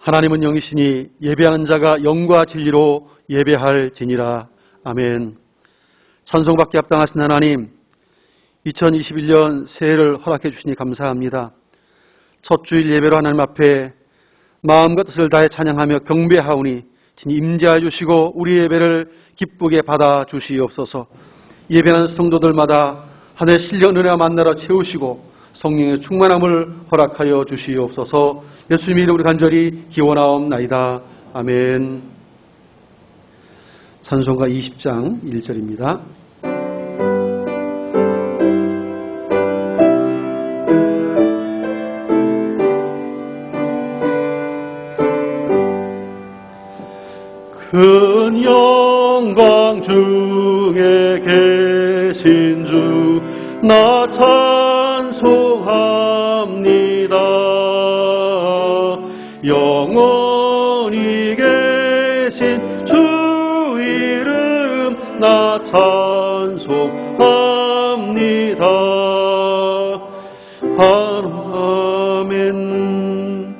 하나님은 영이시니 예배하는 자가 영과 진리로 예배할지니라. 아멘. 찬송받기 합당하신 하나님, 2021년 새해를 허락해 주시니 감사합니다. 첫 주일 예배로 하나님 앞에 마음과 뜻을 다해 찬양하며 경배하오니 진히 임재하여 주시고 우리 예배를 기쁘게 받아 주시옵소서. 예배하는 성도들마다 하늘의 신령 은혜와 만나러 채우시고 성령의 충만함을 허락하여 주시옵소서. 예수님의 이름으로 간절히 기원하옵나이다. 아멘. 찬송가 20장 1절입니다. 큰 영광 중에 계신 주 나 찬송합니다. 영원히 계신 주 이름 나 찬송합니다. 아멘.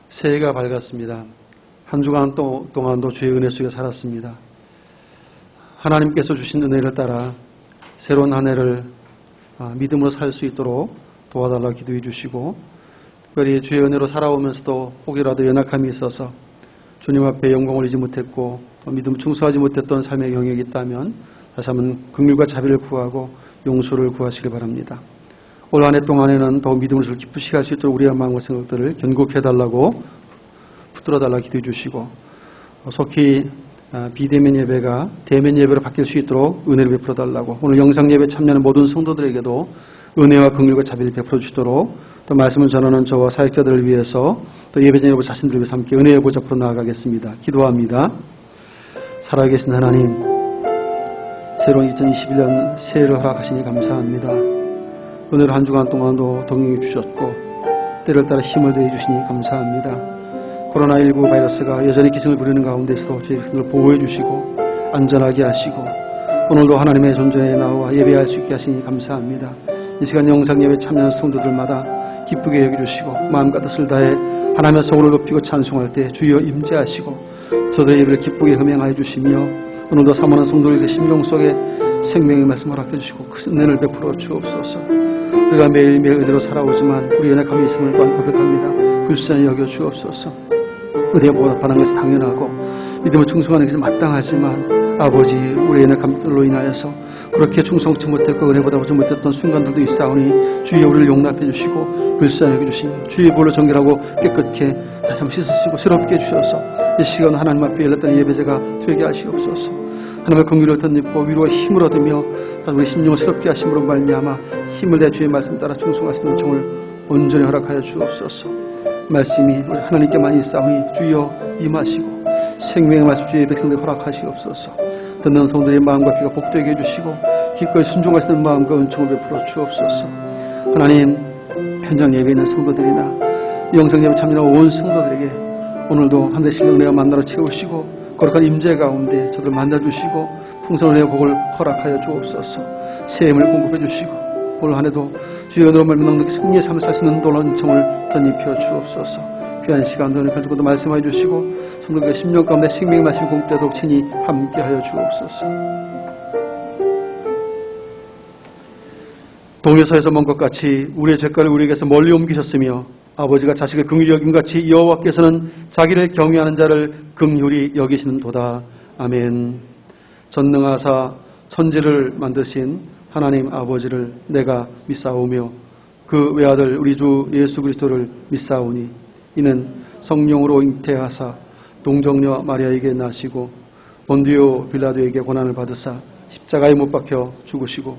새해가 밝았습니다. 한 주간 동안도 주의 은혜 속에 살았습니다. 하나님께서 주신 은혜를 따라 새로운 한 해를 믿음으로 살 수 있도록 도와달라고 기도해 주시고, 특별히 주의 은혜로 살아오면서도 혹이라도 연약함이 있어서 주님 앞에 영광을 올리지 못했고 믿음 충성하지 못했던 삶의 영역이 있다면 다시 한번 긍휼과 자비를 구하고 용서를 구하시기 바랍니다. 올 한 해 동안에는 더욱 믿음을 깊이 할 수 있도록 우리의 마음과 생각들을 견고해달라고 붙들어달라고 기도해 주시고, 속히 비대면 예배가 대면 예배로 바뀔 수 있도록 은혜를 베풀어달라고, 오늘 영상 예배 참여하는 모든 성도들에게도 은혜와 긍휼과 자비를 베풀어 주시도록, 또 말씀을 전하는 저와 사역자들을 위해서 또 예배자 여러분 자신들을 위해서 함께 은혜의 보좌 앞으로 나아가겠습니다. 기도합니다. 살아계신 하나님, 새로운 2021년 새해를 허락하시니 감사합니다. 오늘 한 주간 동안도 동행해 주셨고 때를 따라 힘을 더해 주시니 감사합니다. 코로나19 바이러스가 여전히 기승을 부리는 가운데서도 저희 백성들을 보호해 주시고 안전하게 하시고 오늘도 하나님의 존재에 나와 예배할 수 있게 하시니 감사합니다. 이 시간 영상 예배 참여하는 성도들마다 기쁘게 여겨주시고 마음과 뜻을 다해 하나님의 성을 높이고 찬송할 때 주여 임재하시고 저들의 예배를 기쁘게 음행하여 주시며 오늘도 사모하는 성도들에게 심령 속에 생명의 말씀을 허락해 주시고 큰 은혜를 베풀어 주옵소서. 우리가 매일매일 은혜로 살아오지만 우리 연약함이 있음을 또한 고백합니다. 불쌍히 여겨 주옵소서. 은혜에 보답하는 것이 당연하고 믿음을 충성하는 것이 마땅하지만 아버지, 우리의 연약함들로 인하여서 그렇게 충성치 못했고 은혜 보답하지 못했던 순간들도 있사오니 주여 우리를 용납해 주시고 불쌍히 여겨주시니 주의 볼로 정결하고 깨끗게 다시 한번 씻으시고 새롭게 해주셔서 이 시간 하나님 앞에 열렸던 예배제가 되게 하시옵소서. 하나님의 긍휼을 덧입고 위로와 힘을 얻으며 우리 심령을 새롭게 하심으로 말미암아 힘을 내 주의 말씀 따라 충성하시는 정을 온전히 허락하여 주옵소서. 말씀이 우리 하나님께만 있사오니 주여 임하시고 생명의 말씀 주의 백성들 허락하시옵소서. 듣는 성도의 마음과 귀가 복되게 해주시고 기꺼이 순종하시는 마음과 은총을 베풀어 주옵소서. 하나님, 현장 예배에 있는 성도들이나 영상 예배 참여하는 온 성도들에게 오늘도 한 대씩 은혜와 만나러 채우시고 거룩한 임재 가운데 저들 만나주시고 풍성한 은혜와 복을 허락하여 주옵소서. 새해임을 공급해 주시고 올 한 해도 주의 은혜로 말미암아 승리의 삶을 사시는 놀라운 은총을 덧입혀 주옵소서. 귀한 시간도 은혜 가지고도 말씀해 주시고 성도들의 심령 가운데 생명의 말씀 공급되도록 친히 함께하여 주옵소서. 동에서에서 먼 것 같이 우리의 죄가를 우리에게서 멀리 옮기셨으며 아버지가 자식을 긍휼히 여김같이 여호와께서는 자기를 경외하는 자를 긍휼히 여기시는도다. 아멘. 전능하사 천지를 만드신 하나님 아버지를 내가 믿사오며 그 외아들 우리 주 예수 그리스도를 믿사오니 이는 성령으로 잉태하사 동정녀 마리아에게 나시고 본디오 빌라도에게 고난을 받으사 십자가에 못 박혀 죽으시고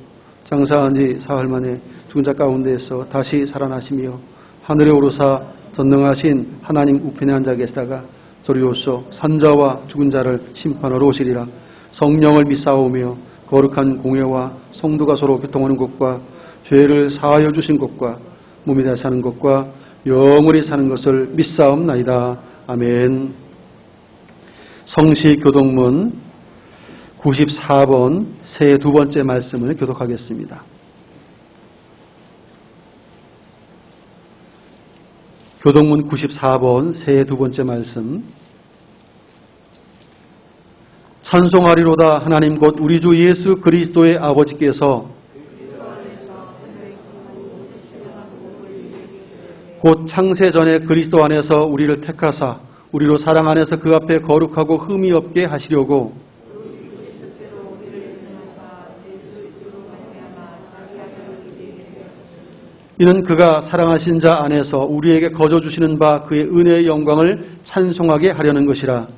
장사한 지 사흘 만에 죽은 자 가운데에서 다시 살아나시며 하늘에 오르사 전능하신 하나님 우편에 앉아 계시다가 저리로서 산자와 죽은 자를 심판하러 오시리라. 성령을 믿사오며 거룩한 공회와 성도가 서로 교통하는 것과 죄를 사하여 주신 것과 몸이 다시 사는 것과 영원히 사는 것을 믿사옵나이다. 아멘. 성시 교독문 94번 새해 두 번째 말씀을 교독하겠습니다. 교동문 94번 새 두 번째 말씀. 찬송하리로다 하나님 곧 우리 주 예수 그리스도의 아버지께서 곧 창세 전에 그리스도 안에서 우리를 택하사 우리로 사랑 안에서 그 앞에 거룩하고 흠이 없게 하시려고 이는 그가 사랑하신 자 안에서 우리에게 거저 주시는 바 그의 은혜의 영광을 찬송하게 하려는 것이라.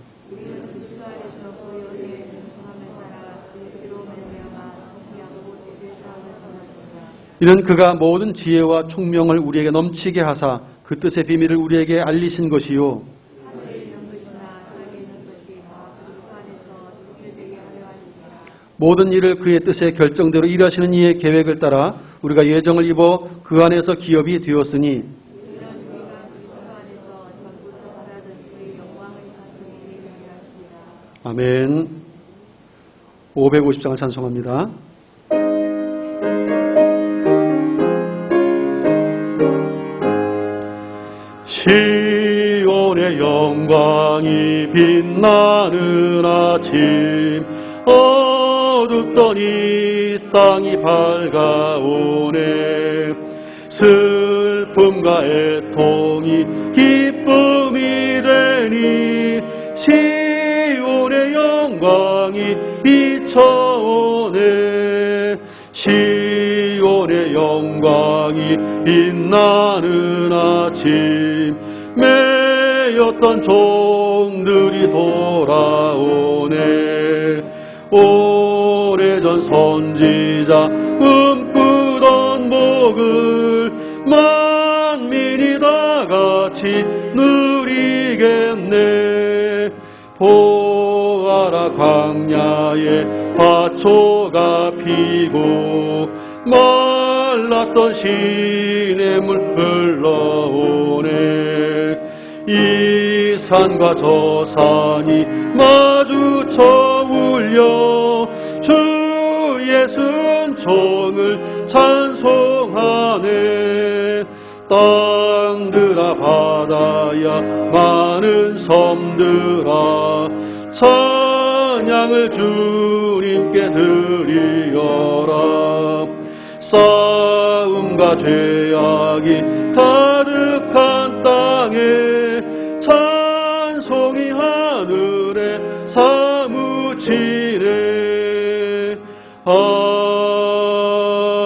이는 그가 모든 지혜와 총명을 우리에게 넘치게 하사 그 뜻의 비밀을 우리에게 알리신 것이요 모든 일을 그의 뜻의 결정대로 일하시는 이의 계획을 따라 우리가 예정을 입어 그 안에서 기업이 되었으니 아멘. 550장을 찬송합니다. 시온의 영광이 빛나는 아침 어둡던 이 땅이 밝아오네. 슬픔과 애통이 기쁨이 되니 시온의 영광이 비춰오네. 시온의 영광이 빛나는 아침 매였던 종들이 돌아오네. 오래전 선지자 꿈꾸던 복을 만민이 다 같이 누리겠네. 보아라 광야에 화초가 피고 말랐던 시냇물 흘러오네. 이 산과 저 산이 마주쳐 울려 주 예수 은총을 찬송하네. 땅들아 바다야 많은 섬들아 찬양을 주님께 드리어라. 싸움과 죄악이 가득한 땅에 찬송이 하늘에 사무치네.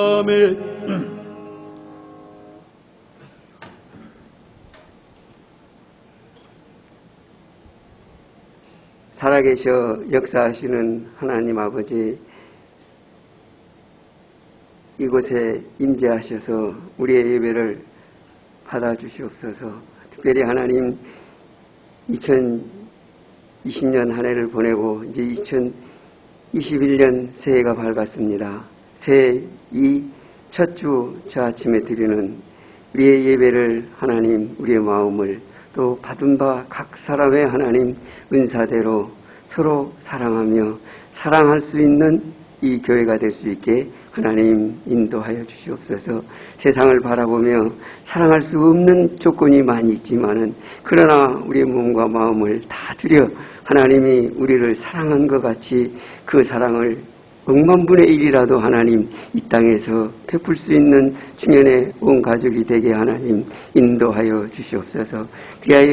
아멘. 살아계셔 역사하시는 하나님 아버지, 이곳에 임재하셔서 우리의 예배를 받아주시옵소서. 특별히 하나님 2020년 한 해를 보내고 이제 2021년 새해가 밝았습니다. 새해 이 첫 주 저 아침에 드리는 우리의 예배를 하나님 우리의 마음을 또 받은 바 각 사람의 하나님 은사대로 서로 사랑하며 사랑할 수 있는 이 교회가 될 수 있게 하나님 인도하여 주시옵소서. 세상을 바라보며 사랑할 수 없는 조건이 많이 있지만은 그러나 우리의 몸과 마음을 다 들여 하나님이 우리를 사랑한 것 같이 그 사랑을 억만분의 1이라도 하나님 이 땅에서 베풀 수 있는 중년의 온 가족이 되게 하나님 인도하여 주시옵소서. 그리하여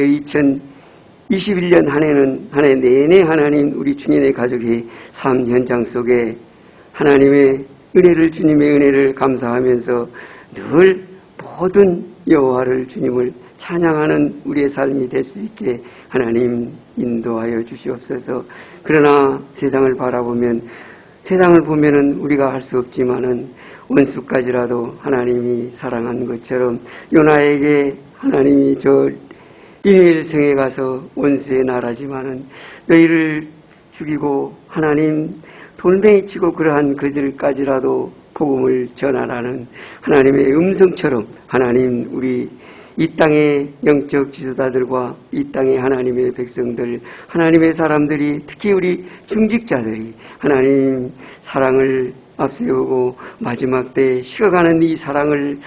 2021년 한 해 내내 하나님 우리 중년의 가족의 삶 현장 속에 하나님의 은혜를, 주님의 은혜를 감사하면서 늘 모든 여호와를, 주님을 찬양하는 우리의 삶이 될 수 있게 하나님 인도하여 주시옵소서. 그러나 세상을 보면은 우리가 할 수 없지만은 원수까지라도 하나님이 사랑한 것처럼 요나에게 하나님이 저 니느웨 성에 가서 원수의 나라지만은 너희를 죽이고 하나님 돌멩이 치고 그러한 그들까지라도 복음을 전하라는 하나님의 음성처럼 하나님 우리 이 땅의 영적 지도자들과 이 땅의 하나님의 백성들, 하나님의 사람들이, 특히 우리 중직자들이 하나님 사랑을 앞세우고 마지막 때에 식어가는 이 사랑을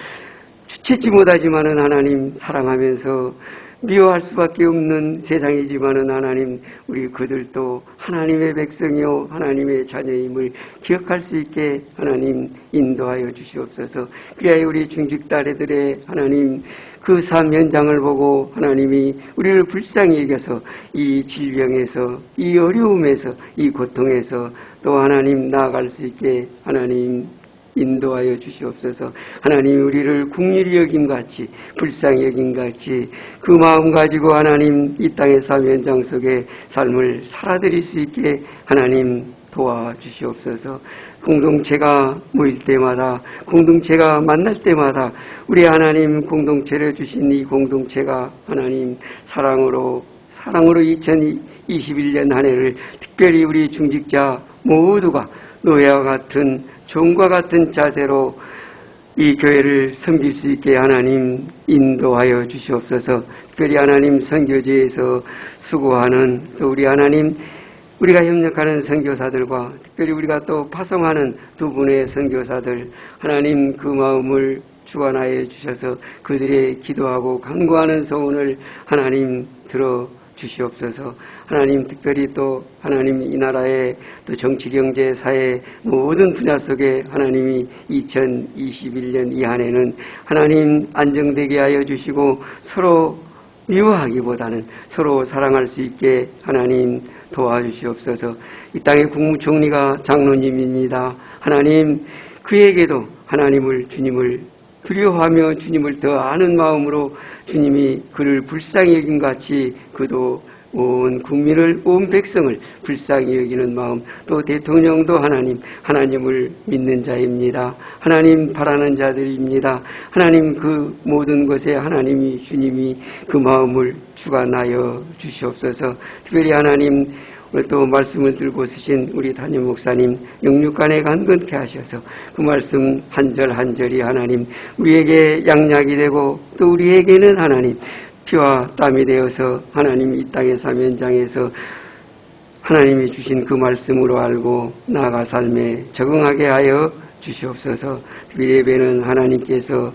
주체치 못하지만은 하나님 사랑하면서 미워할 수밖에 없는 세상이지만은 하나님 우리 그들도 하나님의 백성이요 하나님의 자녀임을 기억할 수 있게 하나님 인도하여 주시옵소서. 그리하여 우리 중직 딸애들의 하나님 그 삶 현장을 보고 하나님이 우리를 불쌍히 여겨서 이 질병에서 이 어려움에서 이 고통에서 또 하나님 나아갈 수 있게 하나님 인도하여 주시옵소서. 하나님 우리를 긍휼히 여김같이 불쌍히 여김같이 그 마음 가지고 하나님 이 땅의 삶 현장 속에 삶을 살아드릴 수 있게 하나님 도와주시옵소서. 공동체가 모일 때마다 공동체가 만날 때마다 우리 하나님 공동체를 주신 이 공동체가 하나님 사랑으로 2021년 한 해를 특별히 우리 중직자 모두가 노예와 같은 종과 같은 자세로 이 교회를 섬길 수 있게 하나님 인도하여 주시옵소서. 특별히 하나님 선교지에서 수고하는 또 우리 하나님 우리가 협력하는 선교사들과 특별히 우리가 또 파송하는 두 분의 선교사들 하나님 그 마음을 주관하여 주셔서 그들의 기도하고 간구하는 소원을 하나님 들어 주시옵소서. 하나님 특별히 또 하나님 이 나라의 또 정치 경제 사회 모든 분야 속에 하나님이 2021년 이 한 해는 하나님 안정되게 하여 주시고 서로 미워하기보다는 서로 사랑할 수 있게 하나님 도와주시옵소서. 이 땅의 국무총리가 장로님입니다. 하나님 그에게도 하나님을 주님을 두려워하며 주님을 더 아는 마음으로 주님이 그를 불쌍히 여김같이 그도 온 국민을 온 백성을 불쌍히 여기는 마음 또 대통령도 하나님을 믿는 자입니다. 하나님 바라는 자들입니다. 하나님 그 모든 것에 하나님이 주님이 그 마음을 주관하여 주시옵소서. 특별히 하나님 오늘 또 말씀을 들고 쓰신 우리 담임 목사님 영육간에 간건케 하셔서 그 말씀 한 절 한 절이 하나님 우리에게 양약이 되고 또 우리에게는 하나님 피와 땀이 되어서 하나님 이 땅의 삶 현장에서 하나님이 주신 그 말씀으로 알고 나아가 삶에 적응하게 하여 주시옵소서. 예배는 하나님께서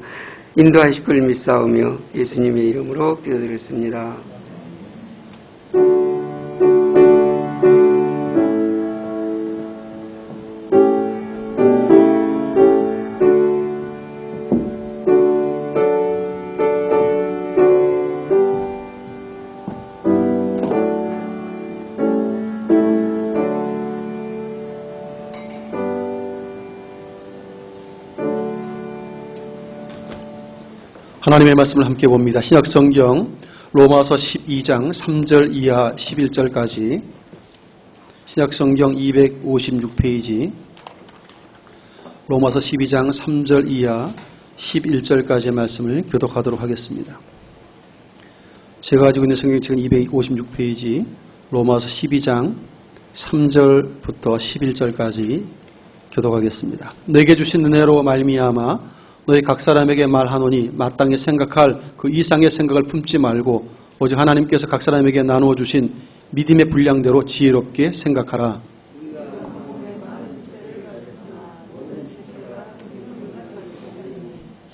인도하실 걸 믿사오며 예수님의 이름으로 기도드렸습니다. 하나님의 말씀을 함께 봅니다. 신약성경 로마서 12장 3절 이하 11절까지 신약성경 256페이지 로마서 12장 3절 이하 11절까지의 말씀을 교독하도록 하겠습니다. 제가 가지고 있는 성경이 지금 256페이지 로마서 12장 3절부터 11절까지 교독하겠습니다. 내게 주신 은혜로 말미암아 너희 각 사람에게 말하노니 마땅히 생각할 그 이상의 생각을 품지 말고 오직 하나님께서 각 사람에게 나누어 주신 믿음의 분량대로 지혜롭게 생각하라.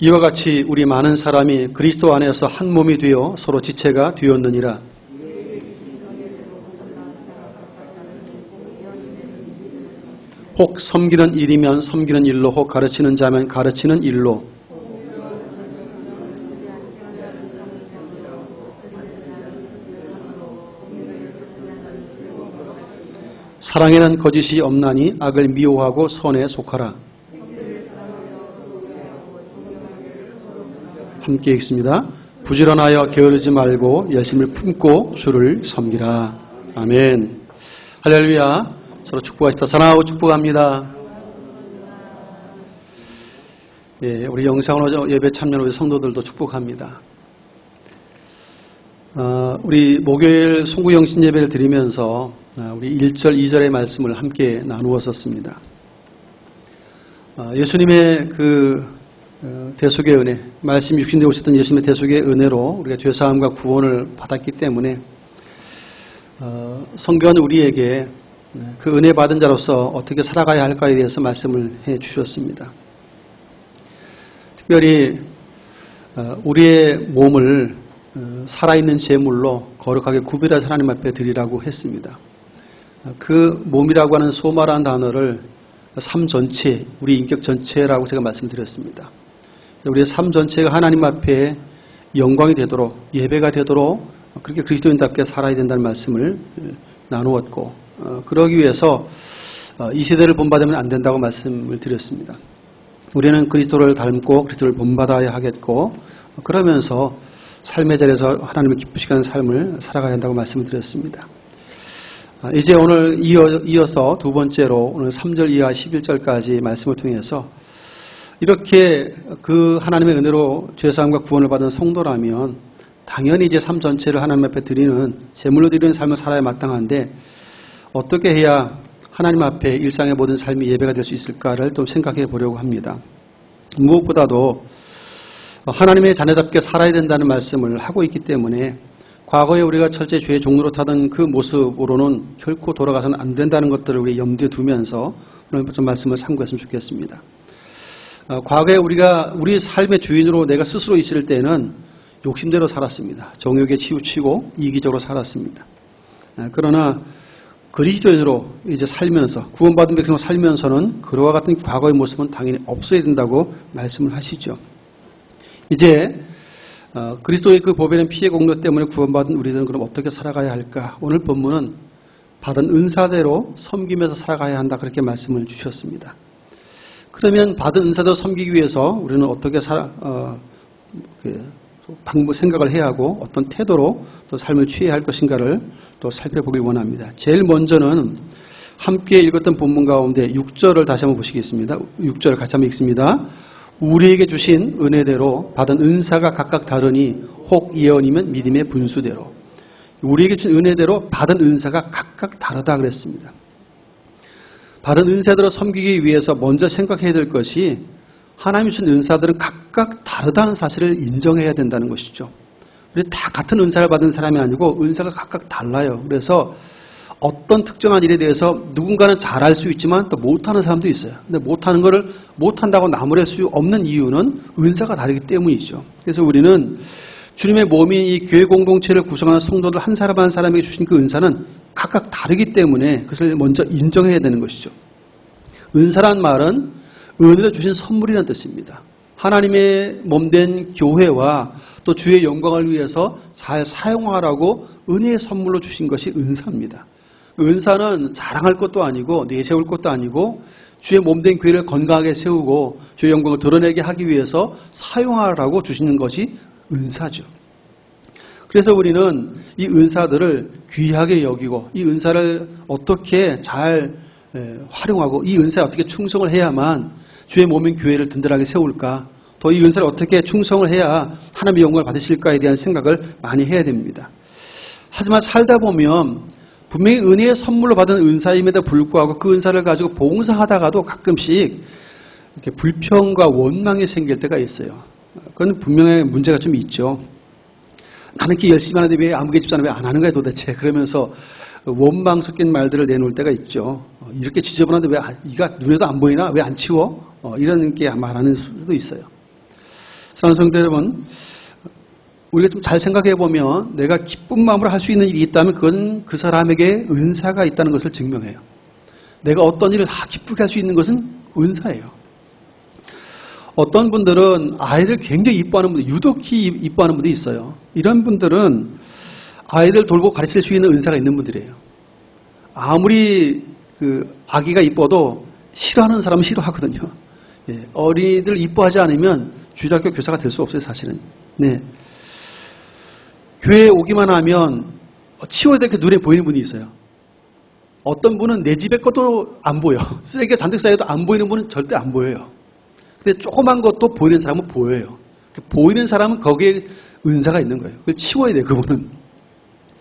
이와 같이 우리 많은 사람이 그리스도 안에서 한 몸이 되어 서로 지체가 되었느니라. 혹 섬기는 일이면 섬기는 일로, 혹 가르치는 자면 가르치는 일로. 사랑에는 거짓이 없나니 악을 미워하고 선에 속하라. 함께 읽습니다. 부지런하여 게으르지 말고 열심을 품고 주를 섬기라. 아멘. 할렐루야. 서로 축복하시다. 사랑하고 축복합니다. 예, 우리 영상으로 예배 참여한 우리 성도들도 축복합니다. 우리 목요일 송구영신 예배를 드리면서 우리 1절, 2절의 말씀을 함께 나누었었습니다. 예수님의 그 대속의 은혜, 말씀 육신되어 오셨던 예수님의 대속의 은혜로 우리가 죄사함과 구원을 받았기 때문에 성경은 우리에게 그 은혜 받은 자로서 어떻게 살아가야 할까에 대해서 말씀을 해 주셨습니다. 특별히 우리의 몸을 살아있는 제물로 거룩하게 구별해서 하나님 앞에 드리라고 했습니다. 그 몸이라고 하는 소마라는 단어를 삶 전체, 우리 인격 전체라고 제가 말씀드렸습니다. 우리의 삶 전체가 하나님 앞에 영광이 되도록, 예배가 되도록 그렇게 그리스도인답게 살아야 된다는 말씀을 나누었고, 그러기 위해서 이 시대를 본받으면 안 된다고 말씀을 드렸습니다. 우리는 그리스도를 닮고 그리스도를 본받아야 하겠고, 그러면서 삶의 자리에서 하나님을 기쁘시게 하는 삶을 살아가야 한다고 말씀을 드렸습니다. 이제 오늘 이어서 두 번째로 오늘 3절 이하 11절까지 말씀을 통해서 이렇게 그 하나님의 은혜로 죄사함과 구원을 받은 성도라면 당연히 이제 삶 전체를 하나님 앞에 드리는, 제물로 드리는 삶을 살아야 마땅한데, 어떻게 해야 하나님 앞에 일상의 모든 삶이 예배가 될 수 있을까를 좀 생각해 보려고 합니다. 무엇보다도 하나님의 자녀답게 살아야 된다는 말씀을 하고 있기 때문에 과거에 우리가 철저히 죄의 종로로 타던 그 모습으로는 결코 돌아가서는 안 된다는 것들을 우리 염두에 두면서 오늘 좀 말씀을 참고했으면 좋겠습니다. 과거에 우리가 우리 삶의 주인으로 내가 스스로 있을 때는 욕심대로 살았습니다. 정욕에 치우치고 이기적으로 살았습니다. 그러나 그리스도인으로 이제 살면서, 구원받은 백성으로 살면서는 그와 같은 과거의 모습은 당연히 없어야 된다고 말씀을 하시죠. 이제 그리스도의 그 보배는 피의 공로 때문에 구원받은 우리들은 그럼 어떻게 살아가야 할까? 오늘 본문은 받은 은사대로 섬기면서 살아가야 한다, 그렇게 말씀을 주셨습니다. 그러면 받은 은사대로 섬기기 위해서 우리는 어떻게 생각을 해야 하고 어떤 태도로 또 삶을 취해야 할 것인가를 또 살펴보길 원합니다. 제일 먼저는 함께 읽었던 본문 가운데 6절을 다시 한번 보시겠습니다. 6절 같이 한번 읽습니다. 우리에게 주신 은혜대로 받은 은사가 각각 다르니 혹 예언이면 믿음의 분수대로. 우리에게 주신 은혜대로 받은 은사가 각각 다르다 그랬습니다. 받은 은사대로 섬기기 위해서 먼저 생각해야 될 것이 하나님이 주신 은사들은 각각 다르다는 사실을 인정해야 된다는 것이죠. 우리 다 같은 은사를 받은 사람이 아니고 은사가 각각 달라요. 그래서 어떤 특정한 일에 대해서 누군가는 잘할 수 있지만 또 못하는 사람도 있어요. 근데 못하는 거를 못한다고 나무랄 수 없는 이유는 은사가 다르기 때문이죠. 그래서 우리는 주님의 몸인 이 교회 공동체를 구성하는 성도들 한 사람 한 사람에게 주신 그 은사는 각각 다르기 때문에 그것을 먼저 인정해야 되는 것이죠. 은사란 말은 은혜로 주신 선물이라는 뜻입니다. 하나님의 몸된 교회와 또 주의 영광을 위해서 잘 사용하라고 은혜의 선물로 주신 것이 은사입니다. 은사는 자랑할 것도 아니고 내세울 것도 아니고 주의 몸된 교회를 건강하게 세우고 주의 영광을 드러내게 하기 위해서 사용하라고 주시는 것이 은사죠. 그래서 우리는 이 은사들을 귀하게 여기고 이 은사를 어떻게 잘 활용하고 이 은사에 어떻게 충성을 해야만 주의 몸인 교회를 든든하게 세울까, 또 이 은사를 어떻게 충성을 해야 하나님의 영광을 받으실까에 대한 생각을 많이 해야 됩니다. 하지만 살다 보면 분명히 은혜의 선물로 받은 은사임에도 불구하고 그 은사를 가지고 봉사하다가도 가끔씩 이렇게 불평과 원망이 생길 때가 있어요. 그건 분명히 문제가 좀 있죠. 나는 이렇게 열심히 하는데 왜 아무개 집사는 왜 안 하는 거야 도대체, 그러면서 원망 섞인 말들을 내놓을 때가 있죠. 이렇게 지저분한데 왜 이가 눈에도 안 보이나? 왜 안 치워? 이런 게 말하는 수도 있어요. 사랑하는 성도 여러분, 우리가 좀 잘 생각해 보면 내가 기쁜 마음으로 할 수 있는 일이 있다면 그건 그 사람에게 은사가 있다는 것을 증명해요. 내가 어떤 일을 다 기쁘게 할 수 있는 것은 은사예요. 어떤 분들은 아이들 굉장히 이뻐하는 분들, 유독히 이뻐하는 분들이 있어요. 이런 분들은 아이들 돌보고 가르칠 수 있는 은사가 있는 분들이에요. 아무리 그 아기가 이뻐도 싫어하는 사람은 싫어하거든요. 예, 어린이들 이뻐하지 않으면 주일학교 교사가 될 수 없어요, 사실은. 네. 교회에 오기만 하면 치워야 될 게 눈에 보이는 분이 있어요. 어떤 분은 내 집에 것도 안 보여. 쓰레기가 잔뜩 쌓여도 안 보이는 분은 절대 안 보여요. 근데 조그만 것도 보이는 사람은 보여요. 보이는 사람은 거기에 은사가 있는 거예요. 그걸 치워야 돼요, 그분은.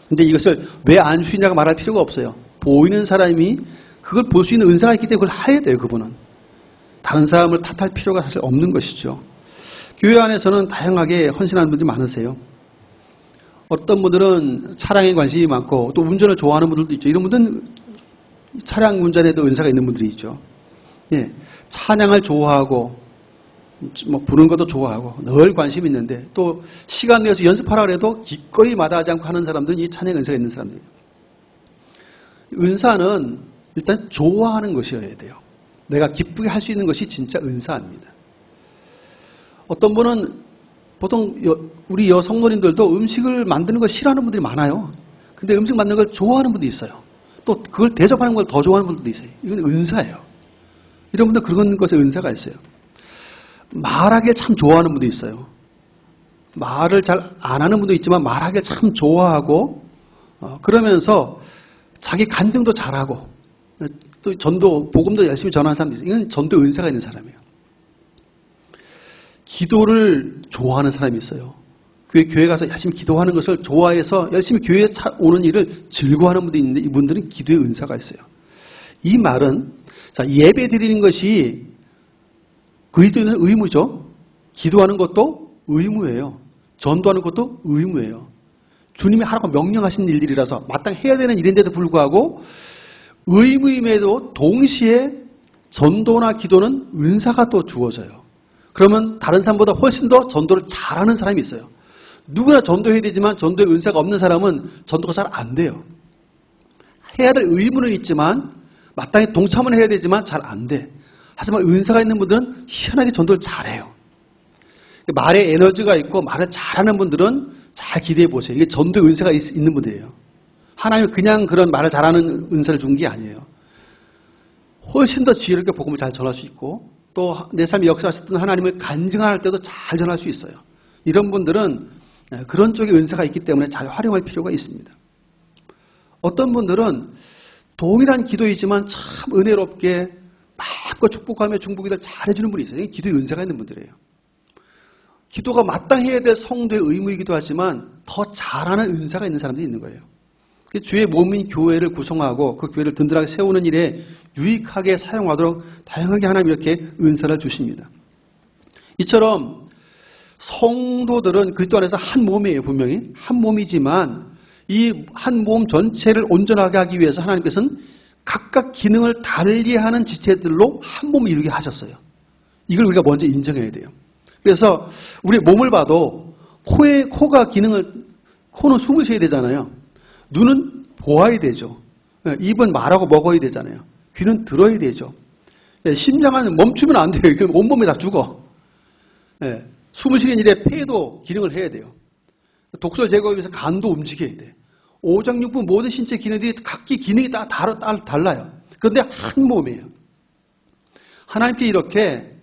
근데 이것을 왜 안 쉬냐고 말할 필요가 없어요. 보이는 사람이 그걸 볼 수 있는 은사가 있기 때문에 그걸 해야 돼요, 그분은. 다른 사람을 탓할 필요가 사실 없는 것이죠. 교회 안에서는 다양하게 헌신하는 분들이 많으세요. 어떤 분들은 차량에 관심이 많고 또 운전을 좋아하는 분들도 있죠. 이런 분들은 차량 운전에도 은사가 있는 분들이 있죠. 예, 찬양을 좋아하고 뭐 부는 것도 좋아하고 늘 관심 있는데 또 시간 내서 연습하라 해도 기꺼이 마다하지 않고 하는 사람들은 이 찬양 은사가 있는 사람들이에요. 은사는 일단 좋아하는 것이어야 돼요. 내가 기쁘게 할 수 있는 것이 진짜 은사입니다. 어떤 분은 보통 우리 여성노인들도 음식을 만드는 걸 싫어하는 분들이 많아요. 근데 음식 만드는 걸 좋아하는 분도 있어요. 또 그걸 대접하는 걸 더 좋아하는 분들도 있어요. 이건 은사예요. 이런 분들 그런 것에 은사가 있어요. 말하기를 참 좋아하는 분도 있어요. 말을 잘 안 하는 분도 있지만 말하기를 참 좋아하고 그러면서 자기 간증도 잘하고 또 전도, 복음도 열심히 전하는 사람도 있어요. 이건 전도 은사가 있는 사람이에요. 기도를 좋아하는 사람이 있어요. 교회 가서 열심히 기도하는 것을 좋아해서 열심히 교회에 오는 일을 즐거워하는 분도 있는데 이분들은 기도의 은사가 있어요. 이 말은 자, 예배 드리는 것이 그리스도인은 의무죠. 기도하는 것도 의무예요. 전도하는 것도 의무예요. 주님이 하라고 명령하신 일들이라서 마땅히 해야 되는 일인데도 불구하고 의무임에도 동시에 전도나 기도는 은사가 또 주어져요. 그러면 다른 사람보다 훨씬 더 전도를 잘하는 사람이 있어요. 누구나 전도해야 되지만 전도에 은사가 없는 사람은 전도가 잘 안 돼요. 해야 될 의무는 있지만 마땅히 동참은 해야 되지만 잘 안 돼. 하지만 은사가 있는 분들은 희한하게 전도를 잘해요. 말에 에너지가 있고 말을 잘하는 분들은 잘 기대해 보세요. 이게 전도 은사가 있는 분들이에요. 하나님은 그냥 그런 말을 잘하는 은사를 준 게 아니에요. 훨씬 더 지혜롭게 복음을 잘 전할 수 있고 또 내 삶에 역사하셨던 하나님을 간증할 때도 잘 전할 수 있어요. 이런 분들은 그런 쪽에 은사가 있기 때문에 잘 활용할 필요가 있습니다. 어떤 분들은 동일한 기도이지만 참 은혜롭게 마음껏 축복하며 중보기도를 잘해주는 분이 있어요. 기도의 은사가 있는 분들이에요. 기도가 마땅해야 될 성도의 의무이기도 하지만 더 잘하는 은사가 있는 사람들이 있는 거예요. 주의 몸인 교회를 구성하고 그 교회를 든든하게 세우는 일에 유익하게 사용하도록 다양하게 하나님 이렇게 은사를 주십니다. 이처럼 성도들은 그리스도 안에서 한 몸이에요. 분명히 한 몸이지만 이 한 몸 전체를 온전하게 하기 위해서 하나님께서는 각각 기능을 달리하는 지체들로 한 몸을 이루게 하셨어요. 이걸 우리가 먼저 인정해야 돼요. 그래서 우리 몸을 봐도 코가 코는 숨을 쉬어야 되잖아요. 눈은 보아야 되죠. 입은 말하고 먹어야 되잖아요. 귀는 들어야 되죠. 심장은 멈추면 안 돼요. 그럼 온몸이 다 죽어. 숨을 쉬는 일에 폐도 기능을 해야 돼요. 독소를 제거하기 위해서 간도 움직여야 돼. 오장육부 모든 신체 기능들이 각기 기능이 다 달라요. 그런데 한 몸이에요. 하나님께 이렇게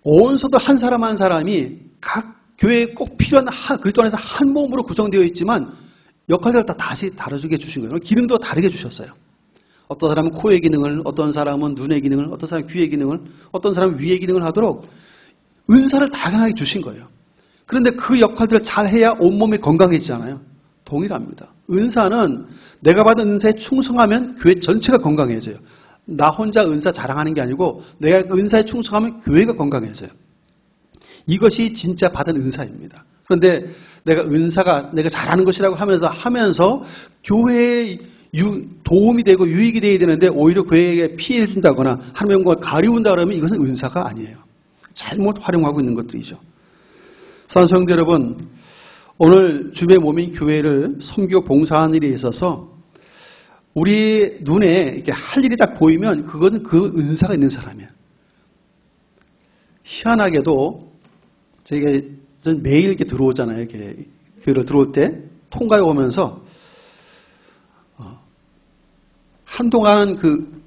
온 성도 한 사람 한 사람이 각 교회에 꼭 필요한 그리스도 안에서 한 몸으로 구성되어 있지만 역할을 다 다시 다르게 주신 거예요. 기능도 다르게 주셨어요. 어떤 사람은 코의 기능을, 어떤 사람은 눈의 기능을, 어떤 사람은 귀의 기능을, 어떤 사람은 위의 기능을 하도록 은사를 다양하게 주신 거예요. 그런데 그 역할들을 잘 해야 온몸이 건강해지잖아요. 동일합니다. 은사는 내가 받은 은사에 충성하면 교회 전체가 건강해져요. 나 혼자 은사 자랑하는 게 아니고 내가 은사에 충성하면 교회가 건강해져요. 이것이 진짜 받은 은사입니다. 그런데 내가 잘하는 것이라고 하면서 교회에 도움이 되고 유익이 되어야 되는데 오히려 교회에게 피해를 준다거나 하나님의 영광을 가리운다 그러면 이것은 은사가 아니에요. 잘못 활용하고 있는 것들이죠. 사랑하는 성도 여러분, 오늘 주의 몸인 교회를 섬기고 봉사하는 일에 있어서 우리 눈에 이렇게 할 일이 딱 보이면 그건 그 은사가 있는 사람이에요. 희한하게도 저희가 매일 이렇게 들어오잖아요. 이렇게 교회를 들어올 때 통과해 오면서 한동안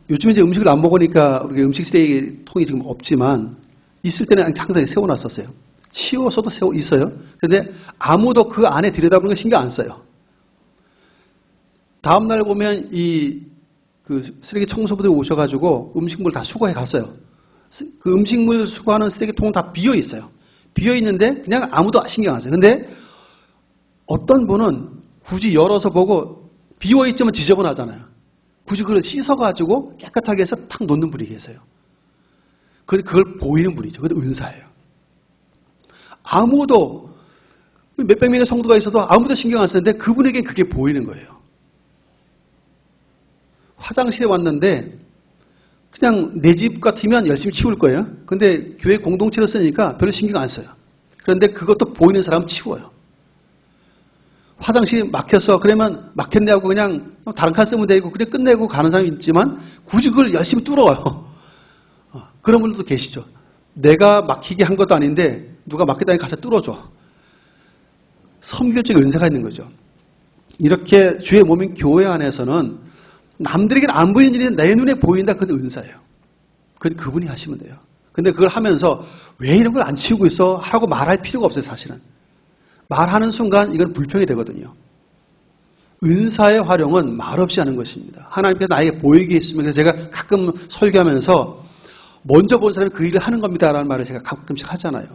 요즘 이제 음식을 안 먹으니까 우리 음식 쓰레기 통이 지금 없지만 있을 때는 항상 세워놨었어요. 치워서도 있어요. 그런데 아무도 그 안에 들여다보는 거 신경 안 써요. 다음날 보면 그 쓰레기 청소부들이 오셔가지고 음식물 다 수거해 갔어요. 그 음식물 수거하는 쓰레기통은 다 비어 있어요. 비어 있는데 그냥 아무도 신경 안 써요. 근데 어떤 분은 굳이 열어서 보고 비어 있지만 지저분하잖아요. 굳이 그걸 씻어가지고 깨끗하게 해서 탁 놓는 분이 계세요. 그걸 보이는 분이죠. 그게 은사예요. 아무도 몇백 명의 성도가 있어도 아무도 신경 안 쓰는데 그분에겐 그게 보이는 거예요. 화장실에 왔는데 그냥 내 집 같으면 열심히 치울 거예요. 근데 교회 공동체로 쓰니까 별로 신경 안 써요. 그런데 그것도 보이는 사람은 치워요. 화장실이 막혀서 그러면 막혔네 하고 그냥 다른 칸 쓰면 되고 그냥 끝내고 가는 사람이 있지만 굳이 그걸 열심히 뚫어요. 그런 분들도 계시죠. 내가 막히게 한 것도 아닌데 누가 막혔다니 가서 뚫어줘. 섬기적인 은사가 있는 거죠. 이렇게 주의 몸인 교회 안에서는 남들에게는 안 보이는 일이 내 눈에 보인다. 그건 은사예요. 그건 그분이 하시면 돼요. 근데 그걸 하면서 왜 이런 걸 안 치우고 있어? 하고 말할 필요가 없어요, 사실은. 말하는 순간 이건 불평이 되거든요. 은사의 활용은 말없이 하는 것입니다. 하나님께서 나에게 보이게 했으면 그래서 제가 가끔 설교하면서 먼저 본 사람이 그 일을 하는 겁니다라는 말을 제가 가끔씩 하잖아요.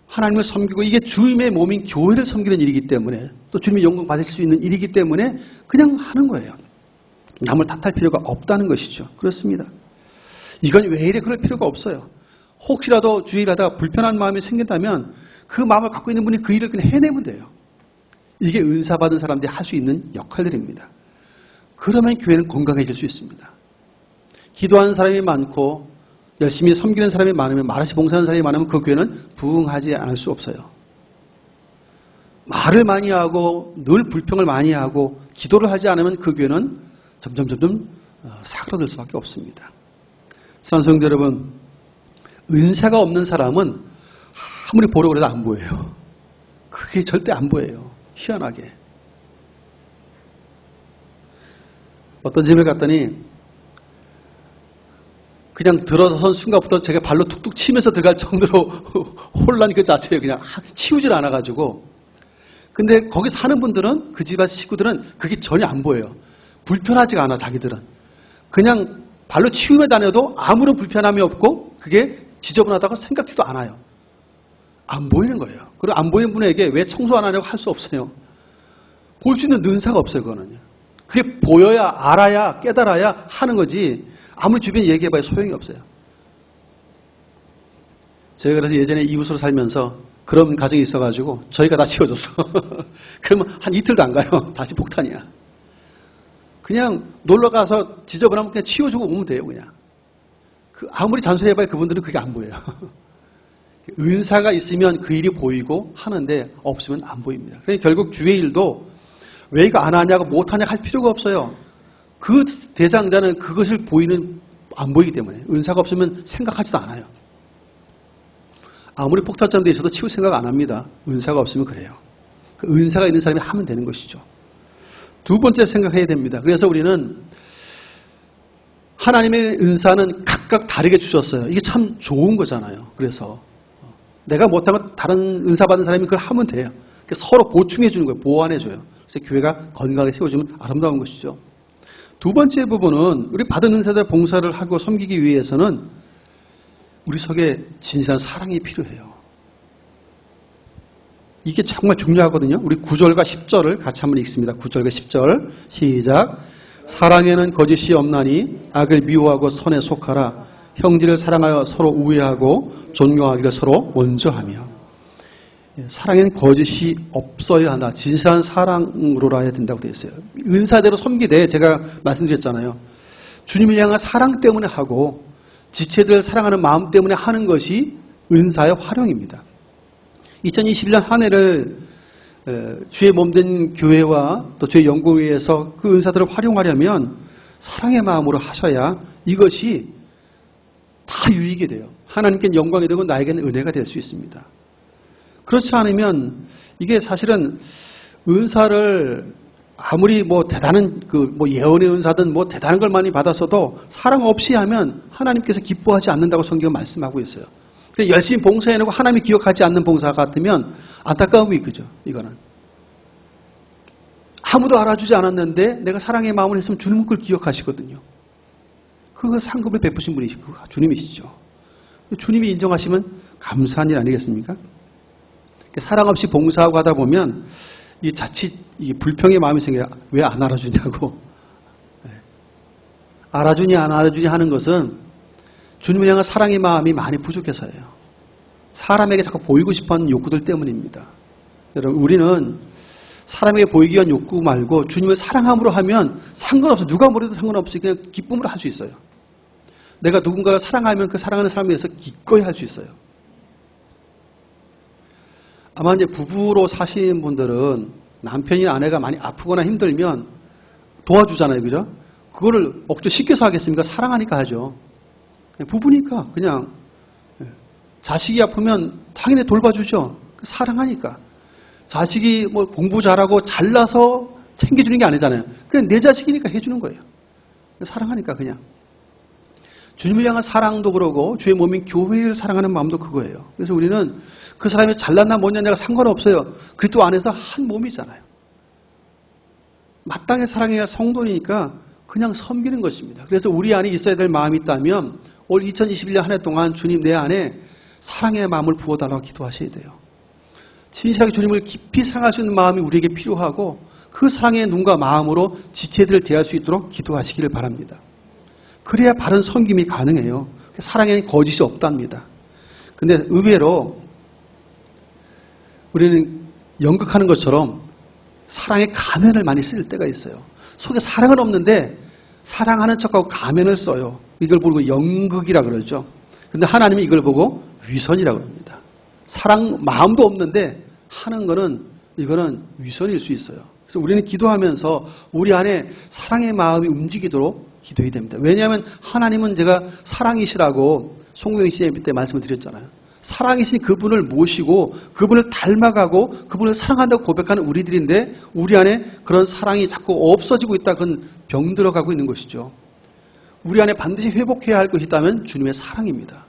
하나님을 섬기고 이게 주님의 몸인 교회를 섬기는 일이기 때문에 또 주님의 영광 받으실 수 있는 일이기 때문에 그냥 하는 거예요. 남을 탓할 필요가 없다는 것이죠. 그렇습니다. 이건 왜 이래 그럴 필요가 없어요. 혹시라도 주의 일하다가 불편한 마음이 생긴다면 그 마음을 갖고 있는 분이 그 일을 그냥 해내면 돼요. 이게 은사 받은 사람들이 할 수 있는 역할들입니다. 그러면 교회는 건강해질 수 있습니다. 기도하는 사람이 많고 열심히 섬기는 사람이 많으면 말없이 봉사하는 사람이 많으면 그 교회는 부흥하지 않을 수 없어요. 말을 많이 하고 늘 불평을 많이 하고 기도를 하지 않으면 그 교회는 점점 사그라들 수밖에 없습니다. 사랑하는 성도 여러분, 은사가 없는 사람은 아무리 보려고 해도 안 보여요. 그게 절대 안 보여요. 희한하게. 어떤 집에 갔더니 그냥 들어선 순간부터 제가 발로 툭툭 치면서 들어갈 정도로 혼란 그 자체예요. 그냥 치우질 않아가지고. 근데 거기 사는 분들은 그 집안 식구들은 그게 전혀 안 보여요. 불편하지가 않아 자기들은. 그냥 발로 치우며 다녀도 아무런 불편함이 없고 그게 지저분하다고 생각지도 않아요. 안 보이는 거예요. 그리고 안 보이는 분에게 왜 청소 안 하냐고 할 수 없어요. 볼 수 있는 능사가 없어요. 그거는요. 그게 보여야 알아야 깨달아야 하는 거지 아무리 주변에 얘기해봐야 소용이 없어요. 제가 그래서 예전에 이웃으로 살면서 그런 가정이 있어가지고 저희가 다 치워줬어. 그러면 한 이틀도 안 가요. 다시 폭탄이야. 그냥 놀러가서 지저분하면 그냥 치워주고 오면 돼요. 그냥. 아무리 잔소리해봐야 그분들은 그게 안 보여요. 은사가 있으면 그 일이 보이고 하는데 없으면 안 보입니다. 그러니까 결국 주의 일도 왜 이거 안 하냐고 못하냐고 할 필요가 없어요. 그 대상자는 그것을 안 보이기 때문에 은사가 없으면 생각하지도 않아요. 아무리 폭탄점 돼 있어도 치울 생각 안 합니다. 은사가 없으면 그래요. 그 은사가 있는 사람이 하면 되는 것이죠. 두 번째 생각해야 됩니다. 그래서 우리는 하나님의 은사는 각각 다르게 주셨어요. 이게 참 좋은 거잖아요. 그래서 내가 못하면 다른 은사 받은 사람이 그걸 하면 돼요. 서로 보충해 주는 거예요. 보완해 줘요. 그래서 교회가 건강하게 세워지면 아름다운 것이죠. 두 번째 부분은 우리 받은 은사들 봉사를 하고 섬기기 위해서는 우리 속에 진실한 사랑이 필요해요. 이게 정말 중요하거든요. 우리 9절과 10절을 같이 한번 읽습니다. 9절과 10절 시작. 사랑에는 거짓이 없나니 악을 미워하고 선에 속하라. 형제를 사랑하여 서로 우애하고 존경하기를 서로 먼저 하며. 사랑에는 거짓이 없어야 한다. 진실한 사랑으로 해야 된다고 되어 있어요. 은사대로 섬기되 제가 말씀드렸잖아요. 주님을 향한 사랑 때문에 하고 지체들을 사랑하는 마음 때문에 하는 것이 은사의 활용입니다. 2021년 한 해를 주의 몸된 교회와 또 주의 영광을 위해서 그 은사들을 활용하려면 사랑의 마음으로 하셔야 이것이 다 유익이 돼요. 하나님께는 영광이 되고 나에게는 은혜가 될 수 있습니다. 그렇지 않으면 이게 사실은 은사를 아무리 대단한 예언의 은사든 대단한 걸 많이 받았어도 사랑 없이 하면 하나님께서 기뻐하지 않는다고 성경은 말씀하고 있어요. 열심히 봉사해놓고 하나님이 기억하지 않는 봉사 같으면 안타까움이 그죠. 이거는 아무도 알아주지 않았는데 내가 사랑의 마음을 했으면 주님은 그걸 기억하시거든요. 그 상급을 베푸신 분이시고 주님이시죠. 주님이 인정하시면 감사한 일 아니겠습니까? 사랑 없이 봉사하고 하다 보면 이 자칫 이 불평의 마음이 생겨요. 왜 안 알아주냐고. 알아주니 안 알아주니 하는 것은 주님을 향한 사랑의 마음이 많이 부족해서예요. 사람에게 자꾸 보이고 싶어하는 욕구들 때문입니다. 여러분, 우리는 사람에게 보이기 위한 욕구 말고 주님을 사랑함으로 하면 상관없어. 누가 뭐래도 상관없이 그냥 기쁨으로 할 수 있어요. 내가 누군가를 사랑하면 그 사랑하는 사람에 대해서 기꺼이 할 수 있어요. 아마 이제 부부로 사시는 분들은 남편이나 아내가 많이 아프거나 힘들면 도와주잖아요. 그죠? 그거를 억지로 시켜서 하겠습니까? 사랑하니까 하죠. 부부니까 그냥 자식이 아프면 당연히 돌봐주죠. 사랑하니까. 자식이 뭐 공부 잘하고 잘나서 챙겨주는 게 아니잖아요. 그냥 내 자식이니까 해주는 거예요. 사랑하니까 그냥. 주님을 향한 사랑도 그러고 주의 몸인 교회를 사랑하는 마음도 그거예요. 그래서 우리는 그 사람이 잘났나 못났냐가 상관없어요. 그리스도 안에서 한 몸이잖아요. 마땅히 사랑해야 성도니까 그냥 섬기는 것입니다. 그래서 우리 안에 있어야 될 마음이 있다면 올 2021년 한 해 동안 주님 내 안에 사랑의 마음을 부어달라고 기도하셔야 돼요. 진실하게 주님을 깊이 사랑할 수 있는 마음이 우리에게 필요하고 그 사랑의 눈과 마음으로 지체들을 대할 수 있도록 기도하시기를 바랍니다. 그래야 바른 섬김이 가능해요. 사랑에는 거짓이 없답니다. 근데 의외로 우리는 연극하는 것처럼 사랑의 가면을 많이 쓸 때가 있어요. 속에 사랑은 없는데 사랑하는 척하고 가면을 써요. 이걸 보고 연극이라 그러죠. 근데 하나님이 이걸 보고 위선이라고 합니다. 사랑 마음도 없는데 하는 거는 이거는 위선일 수 있어요. 그래서 우리는 기도하면서 우리 안에 사랑의 마음이 움직이도록 기도해야 됩니다. 왜냐하면 하나님은 제가 사랑이시라고 송구영 씨 때 말씀을 드렸잖아요. 사랑이신 그분을 모시고 그분을 닮아가고 그분을 사랑한다고 고백하는 우리들인데 우리 안에 그런 사랑이 자꾸 없어지고 있다. 그건 병들어가고 있는 것이죠. 우리 안에 반드시 회복해야 할 것이 있다면 주님의 사랑입니다.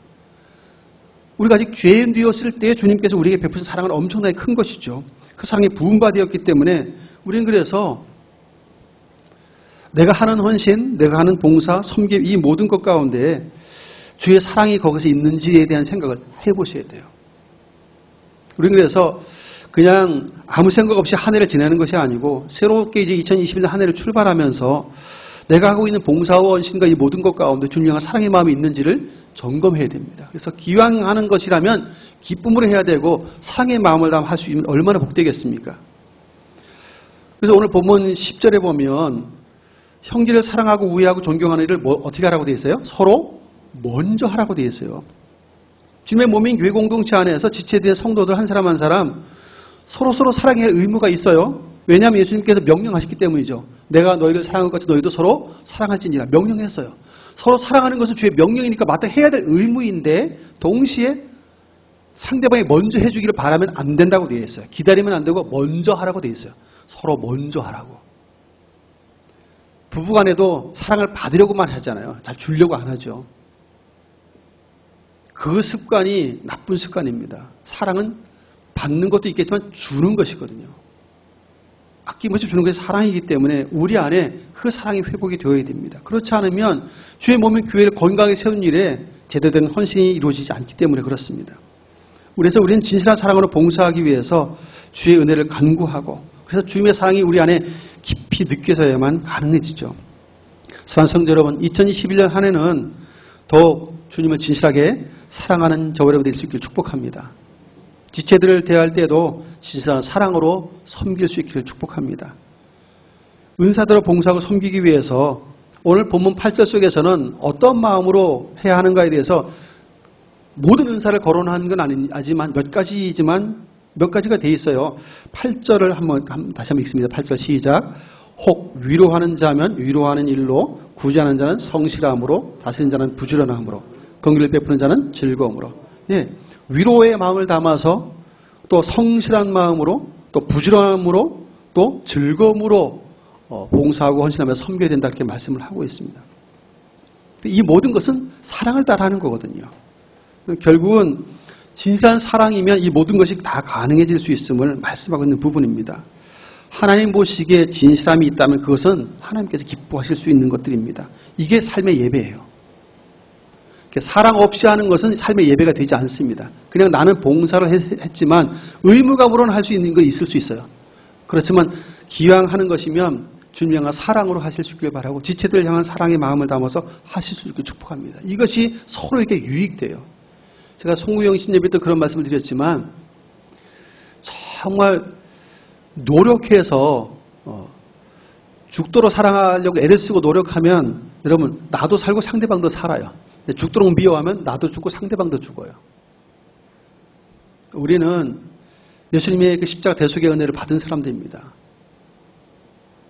우리가 아직 죄인 되었을 때 주님께서 우리에게 베푸신 사랑은 엄청나게 큰 것이죠. 그 사랑이 부음받았기 때문에 우리는 그래서 내가 하는 헌신, 내가 하는 봉사, 섬김 이 모든 것 가운데 주의 사랑이 거기서 있는지에 대한 생각을 해보셔야 돼요. 우리는 그래서 그냥 아무 생각 없이 한 해를 지내는 것이 아니고 새롭게 이제 2021년 한 해를 출발하면서 내가 하고 있는 봉사와 헌신과 이 모든 것 가운데 주님 향한 사랑의 마음이 있는지를 점검해야 됩니다. 그래서 기왕 하는 것이라면 기쁨으로 해야 되고 사랑의 마음을 담아 할 수 있으면 얼마나 복되겠습니까? 그래서 오늘 본문 10절에 보면 형제를 사랑하고 우애하고 존경하는 일을 어떻게 하라고 되어 있어요? 서로 먼저 하라고 되어 있어요. 주님의 몸인 교회 공동체 안에서 지체된 성도들 한 사람 한 사람 서로 사랑해야 할 의무가 있어요. 왜냐하면 예수님께서 명령하셨기 때문이죠. 내가 너희를 사랑한 것 같이 너희도 서로 사랑할지니라 명령했어요. 서로 사랑하는 것은 주의 명령이니까 마땅히 해야 될 의무인데 동시에 상대방이 먼저 해주기를 바라면 안 된다고 되어 있어요. 기다리면 안 되고 먼저 하라고 되어 있어요. 서로 먼저 하라고. 부부간에도 사랑을 받으려고만 하잖아요. 잘 주려고 안 하죠. 그 습관이 나쁜 습관입니다. 사랑은 받는 것도 있겠지만 주는 것이거든요. 아낌없이 주는 것이 사랑이기 때문에 우리 안에 그 사랑이 회복이 되어야 됩니다. 그렇지 않으면 주의 몸인 교회를 건강하게 세운 일에 제대로 된 헌신이 이루어지지 않기 때문에 그렇습니다. 그래서 우리는 진실한 사랑으로 봉사하기 위해서 주의 은혜를 간구하고 그래서 주님의 사랑이 우리 안에 깊이 느껴져야만 가능해지죠. 사랑하는 성도 여러분, 2021년 한 해는 더욱 주님을 진실하게 사랑하는 저와 여러분 될 수 있기를 축복합니다. 지체들을 대할 때도 진실한 사랑으로 섬길 수 있기를 축복합니다. 은사대로 봉사하고 섬기기 위해서 오늘 본문 8절 속에서는 어떤 마음으로 해야 하는가에 대해서 모든 은사를 거론한 건 아니지만 몇 가지가 돼 있어요. 8절을 다시 한번 읽습니다. 8절 시작. 혹 위로하는 자면 위로하는 일로, 구제하는 자는 성실함으로, 다스리는 자는 부지런함으로, 긍휼을 베푸는 자는 즐거움으로. 예, 위로의 마음을 담아서 또 성실한 마음으로 또 부지런함으로 또 즐거움으로 봉사하고 헌신하며 섬겨야 된다 이렇게 말씀을 하고 있습니다. 이 모든 것은 사랑을 따라하는 거거든요. 결국은 진실한 사랑이면 이 모든 것이 다 가능해질 수 있음을 말씀하고 있는 부분입니다. 하나님 보시기에 진실함이 있다면 그것은 하나님께서 기뻐하실 수 있는 것들입니다. 이게 삶의 예배예요. 사랑 없이 하는 것은 삶의 예배가 되지 않습니다. 그냥 나는 봉사를 했지만 의무감으로는 할 수 있는 거 있을 수 있어요. 그렇지만 기왕 하는 것이면 주님 향한 사랑으로 하실 수 있길 바라고 지체들 향한 사랑의 마음을 담아서 하실 수 있길 축복합니다. 이것이 서로에게 유익돼요. 제가 송구영 신예배 때 그런 말씀을 드렸지만 정말 노력해서 죽도록 사랑하려고 애를 쓰고 노력하면 여러분 나도 살고 상대방도 살아요. 죽도록 미워하면 나도 죽고 상대방도 죽어요. 우리는 예수님의 그 십자가 대속의 은혜를 받은 사람들입니다.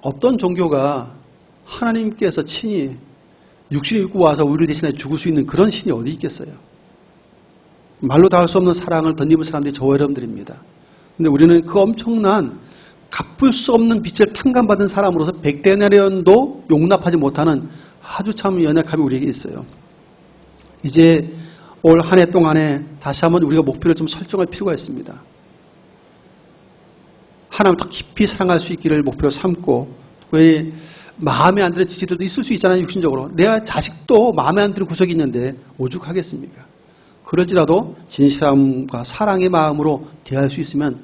어떤 종교가 하나님께서 친히 육신을 입고 와서 우리를 대신해 죽을 수 있는 그런 신이 어디 있겠어요? 말로 다 할 수 없는 사랑을 덧입은 사람들이 저와 여러분들입니다. 근데 우리는 그 엄청난 갚을 수 없는 빚을 탕감받은 사람으로서 백대나리온도 용납하지 못하는 아주 참 연약함이 우리에게 있어요. 이제 올 한 해 동안에 다시 한번 우리가 목표를 좀 설정할 필요가 있습니다. 하나님을 더 깊이 사랑할 수 있기를 목표로 삼고, 왜 마음에 안 드는 지지들도 있을 수 있잖아요. 육신적으로. 내 자식도 마음에 안 드는 구석이 있는데 오죽하겠습니까? 그럴지라도 진실함과 사랑의 마음으로 대할 수 있으면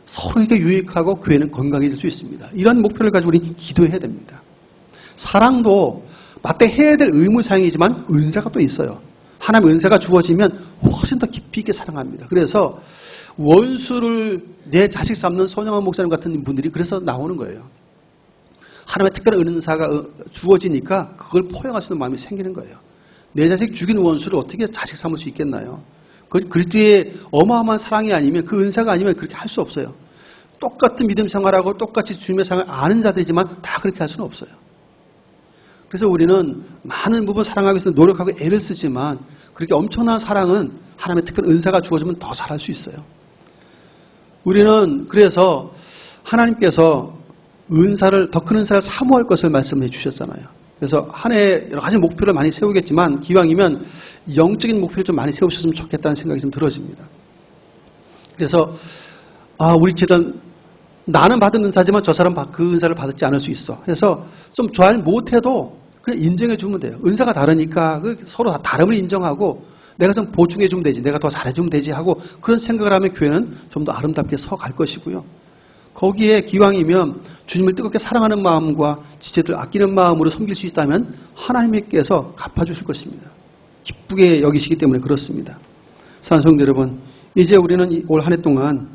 서로에게 유익하고 교회는 건강해질 수 있습니다. 이런 목표를 가지고 우리 기도해야 됩니다. 사랑도 맞대 해야 될 의무사항이지만 은사가 또 있어요. 하나님 은사가 주어지면 훨씬 더 깊이 있게 사랑합니다. 그래서 원수를 내 자식 삼는 손영환 목사님 같은 분들이 그래서 나오는 거예요. 하나님의 특별한 은사가 주어지니까 그걸 포용할 수 있는 마음이 생기는 거예요. 내 자식 죽인 원수를 어떻게 자식 삼을 수 있겠나요? 그리스도의 어마어마한 사랑이 아니면, 그 은사가 아니면 그렇게 할 수 없어요. 똑같은 믿음 생활하고 똑같이 주님의 사랑을 아는 자들이지만 다 그렇게 할 수는 없어요. 그래서 우리는 많은 부분 사랑하기 위해서 노력하고 애를 쓰지만 그렇게 엄청난 사랑은 하나님의 특별한 은사가 주어지면 더 잘할 수 있어요. 우리는 그래서 하나님께서 더 큰 은사를 사모할 것을 말씀해 주셨잖아요. 그래서 한 해 여러 가지 목표를 많이 세우겠지만 기왕이면 영적인 목표를 좀 많이 세우셨으면 좋겠다는 생각이 좀 들어집니다. 그래서 우리 제단 나는 받은 은사지만 저 사람 그 은사를 받지 않을 수 있어. 그래서 좀 잘 못해도 그냥 인정해 주면 돼요. 은사가 다르니까 서로 다 다름을 인정하고 내가 좀 보충해 주면 되지, 내가 더 잘해주면 되지 하고 그런 생각을 하면 교회는 좀 더 아름답게 서갈 것이고요. 거기에 기왕이면 주님을 뜨겁게 사랑하는 마음과 지체들 아끼는 마음으로 섬길 수 있다면 하나님께서 갚아주실 것입니다. 기쁘게 여기시기 때문에 그렇습니다. 사랑하는 성도 여러분, 이제 우리는 올 한 해 동안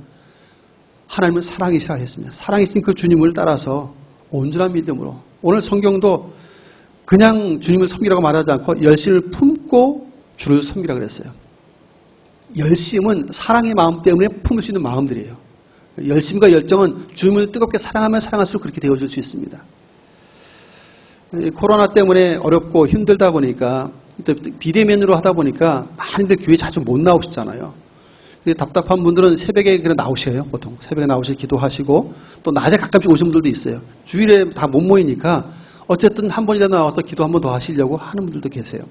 하나님을 사랑이시라 했습니다. 사랑이신 그 주님을 따라서 온전한 믿음으로, 오늘 성경도 그냥 주님을 섬기라고 말하지 않고 열심을 품고 주를 섬기라 그랬어요. 열심은 사랑의 마음 때문에 품을 수 있는 마음들이에요. 열심과 열정은 주님을 뜨겁게 사랑하면 사랑할수록 그렇게 되어질 수 있습니다. 코로나 때문에 어렵고 힘들다 보니까, 비대면으로 하다 보니까 많이들 교회 자주 못 나오시잖아요. 답답한 분들은 새벽에 그냥 나오셔요. 보통 새벽에 나오셔서 기도하시고 또 낮에 가끔씩 오시는 분들도 있어요. 주일에 다 못 모이니까 어쨌든 한 번이라도 나와서 기도 한 번 더 하시려고 하는 분들도 계세요.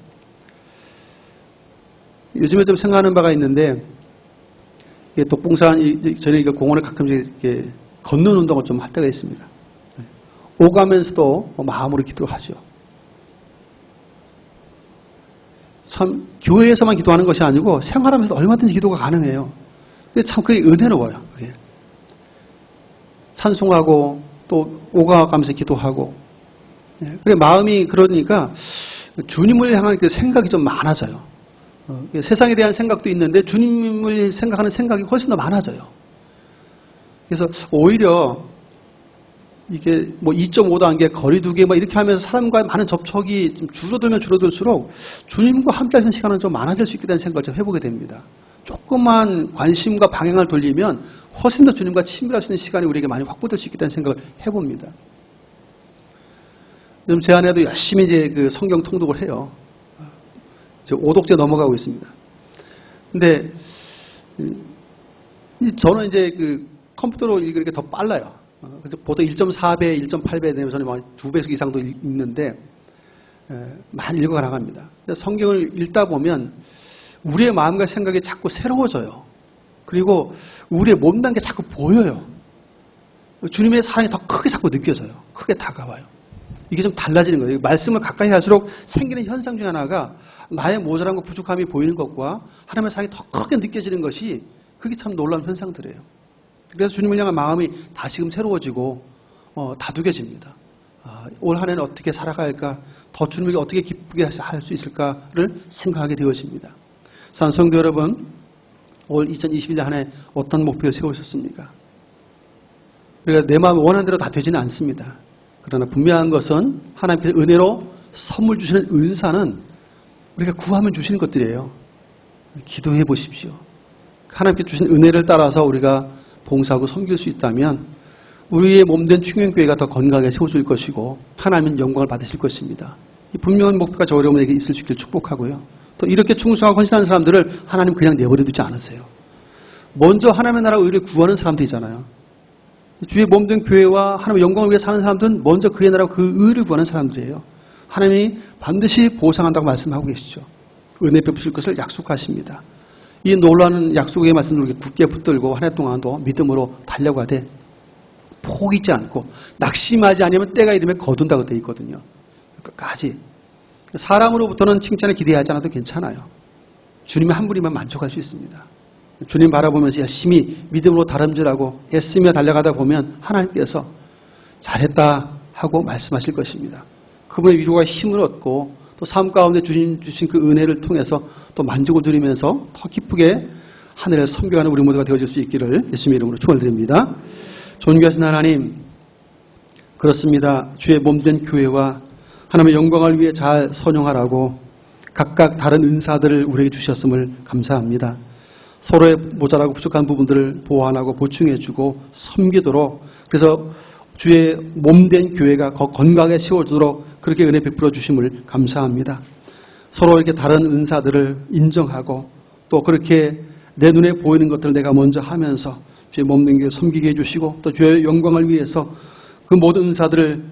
요즘에 좀 생각하는 바가 있는데, 독봉산 전에 공원을 가끔씩 이렇게 걷는 운동을 좀 할 때가 있습니다. 오가면서도 마음으로 기도하죠. 참 교회에서만 기도하는 것이 아니고 생활하면서 얼마든지 기도가 가능해요. 근데 참 그게 은혜로워요. 그게. 찬송하고 또 오가면서 기도하고. 그래 마음이 그러니까 주님을 향한 그 생각이 좀 많아져요. 세상에 대한 생각도 있는데 주님을 생각하는 생각이 훨씬 더 많아져요. 그래서 오히려 이게 2.5단계 거리두기 이렇게 하면서 사람과의 많은 접촉이 좀 줄어들면 줄어들수록 주님과 함께 하는 시간은 좀 많아질 수 있게 되는 생각을 좀 해보게 됩니다. 조금만 관심과 방향을 돌리면 훨씬 더 주님과 친밀할 수 있는 시간이 우리에게 많이 확보될 수 있게 되는 생각을 해봅니다. 요즘 제 아내도 열심히 이제 그 성경 통독을 해요. 5독째 넘어가고 있습니다. 근데 저는 이제 그 컴퓨터로 읽으니까 더 빨라요. 보통 1.4배, 1.8배 되면 저는 2배 이상도 읽는데 많이 읽어 나갑니다. 성경을 읽다 보면 우리의 마음과 생각이 자꾸 새로워져요. 그리고 우리의 못난 게 자꾸 보여요. 주님의 사랑이 더 크게 자꾸 느껴져요. 크게 다가와요. 이게 좀 달라지는 거예요. 말씀을 가까이 할수록 생기는 현상 중에 하나가 나의 모자람과 부족함이 보이는 것과 하나님의 사랑이 더 크게 느껴지는 것이, 그게 참 놀라운 현상들이에요. 그래서 주님을 향한 마음이 다시금 새로워지고 다독여집니다. 올 한 해는 어떻게 살아갈까, 더 주님에게 어떻게 기쁘게 할 수 있을까를 생각하게 되어집니다. 사랑하는 성도 여러분, 올 2021년 한 해 어떤 목표를 세우셨습니까? 우리가 내 마음이 원하는 대로 다 되지는 않습니다. 그러나 분명한 것은 하나님께서 은혜로 선물 주시는 은사는 우리가 구하면 주시는 것들이에요. 기도해 보십시오. 하나님께 주신 은혜를 따라서 우리가 봉사하고 섬길 수 있다면 우리의 몸된 충행교회가 더 건강하게 세워질 것이고 하나님은 영광을 받으실 것입니다. 이 분명한 목표가 저 여러분에게 있을 수 있기를 축복하고요. 또 이렇게 충성하고 헌신하는 사람들을 하나님 그냥 내버려 두지 않으세요. 먼저 하나님의 나라 의를 구하는 사람들이잖아요. 주의 몸된 교회와 하나님의 영광을 위해 사는 사람들은 먼저 그의 나라 그 의를 구하는 사람들이에요. 하나님이 반드시 보상한다고 말씀하고 계시죠. 은혜 베푸실 것을 약속하십니다. 이 놀라운 약속의 말씀을 우리가 굳게 붙들고 한 해 동안도 믿음으로 달려가되 포기지 않고 낙심하지 않으면 때가 이르면 거둔다고 되어 있거든요. 끝까지. 사람으로부터는 칭찬을 기대하지 않아도 괜찮아요. 주님의 한 분이면 만족할 수 있습니다. 주님 바라보면서 열심히 믿음으로 다름질하고 애쓰며 달려가다 보면 하나님께서 잘했다 하고 말씀하실 것입니다. 그분의 위로와 힘을 얻고 또 삶 가운데 주신 그 은혜를 통해서 또 만족을 누리면서 더 기쁘게 하늘을 섬겨가는 우리 모두가 되어질 수 있기를 예수님의 이름으로 축원드립니다. 존귀하신 하나님, 그렇습니다. 주의 몸된 교회와 하나님의 영광을 위해 잘 선용하라고 각각 다른 은사들을 우리에게 주셨음을 감사합니다. 서로의 모자라고 부족한 부분들을 보완하고 보충해주고 섬기도록, 그래서 주의 몸된 교회가 건강하게 세워지도록 그렇게 은혜 베풀어 주심을 감사합니다. 서로 이렇게 다른 은사들을 인정하고 또 그렇게 내 눈에 보이는 것들을 내가 먼저 하면서 주의 몸된 교회 섬기게 해주시고 또 주의 영광을 위해서 그 모든 은사들을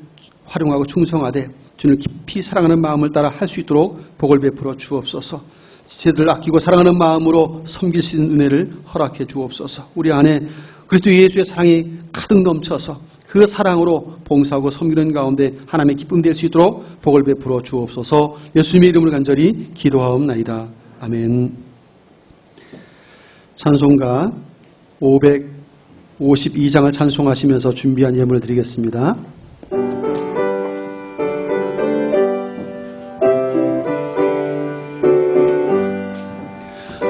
활용하고 충성하되 주님을 깊이 사랑하는 마음을 따라 할 수 있도록 복을 베풀어 주옵소서. 지체들을 아끼고 사랑하는 마음으로 섬길 수 있는 은혜를 허락해 주옵소서. 우리 안에 그리스도 예수의 사랑이 가득 넘쳐서 그 사랑으로 봉사하고 섬기는 가운데 하나님의 기쁨 될 수 있도록 복을 베풀어 주옵소서. 예수님의 이름으로 간절히 기도하옵나이다. 아멘. 찬송가 552장을 찬송하시면서 준비한 예물을 드리겠습니다.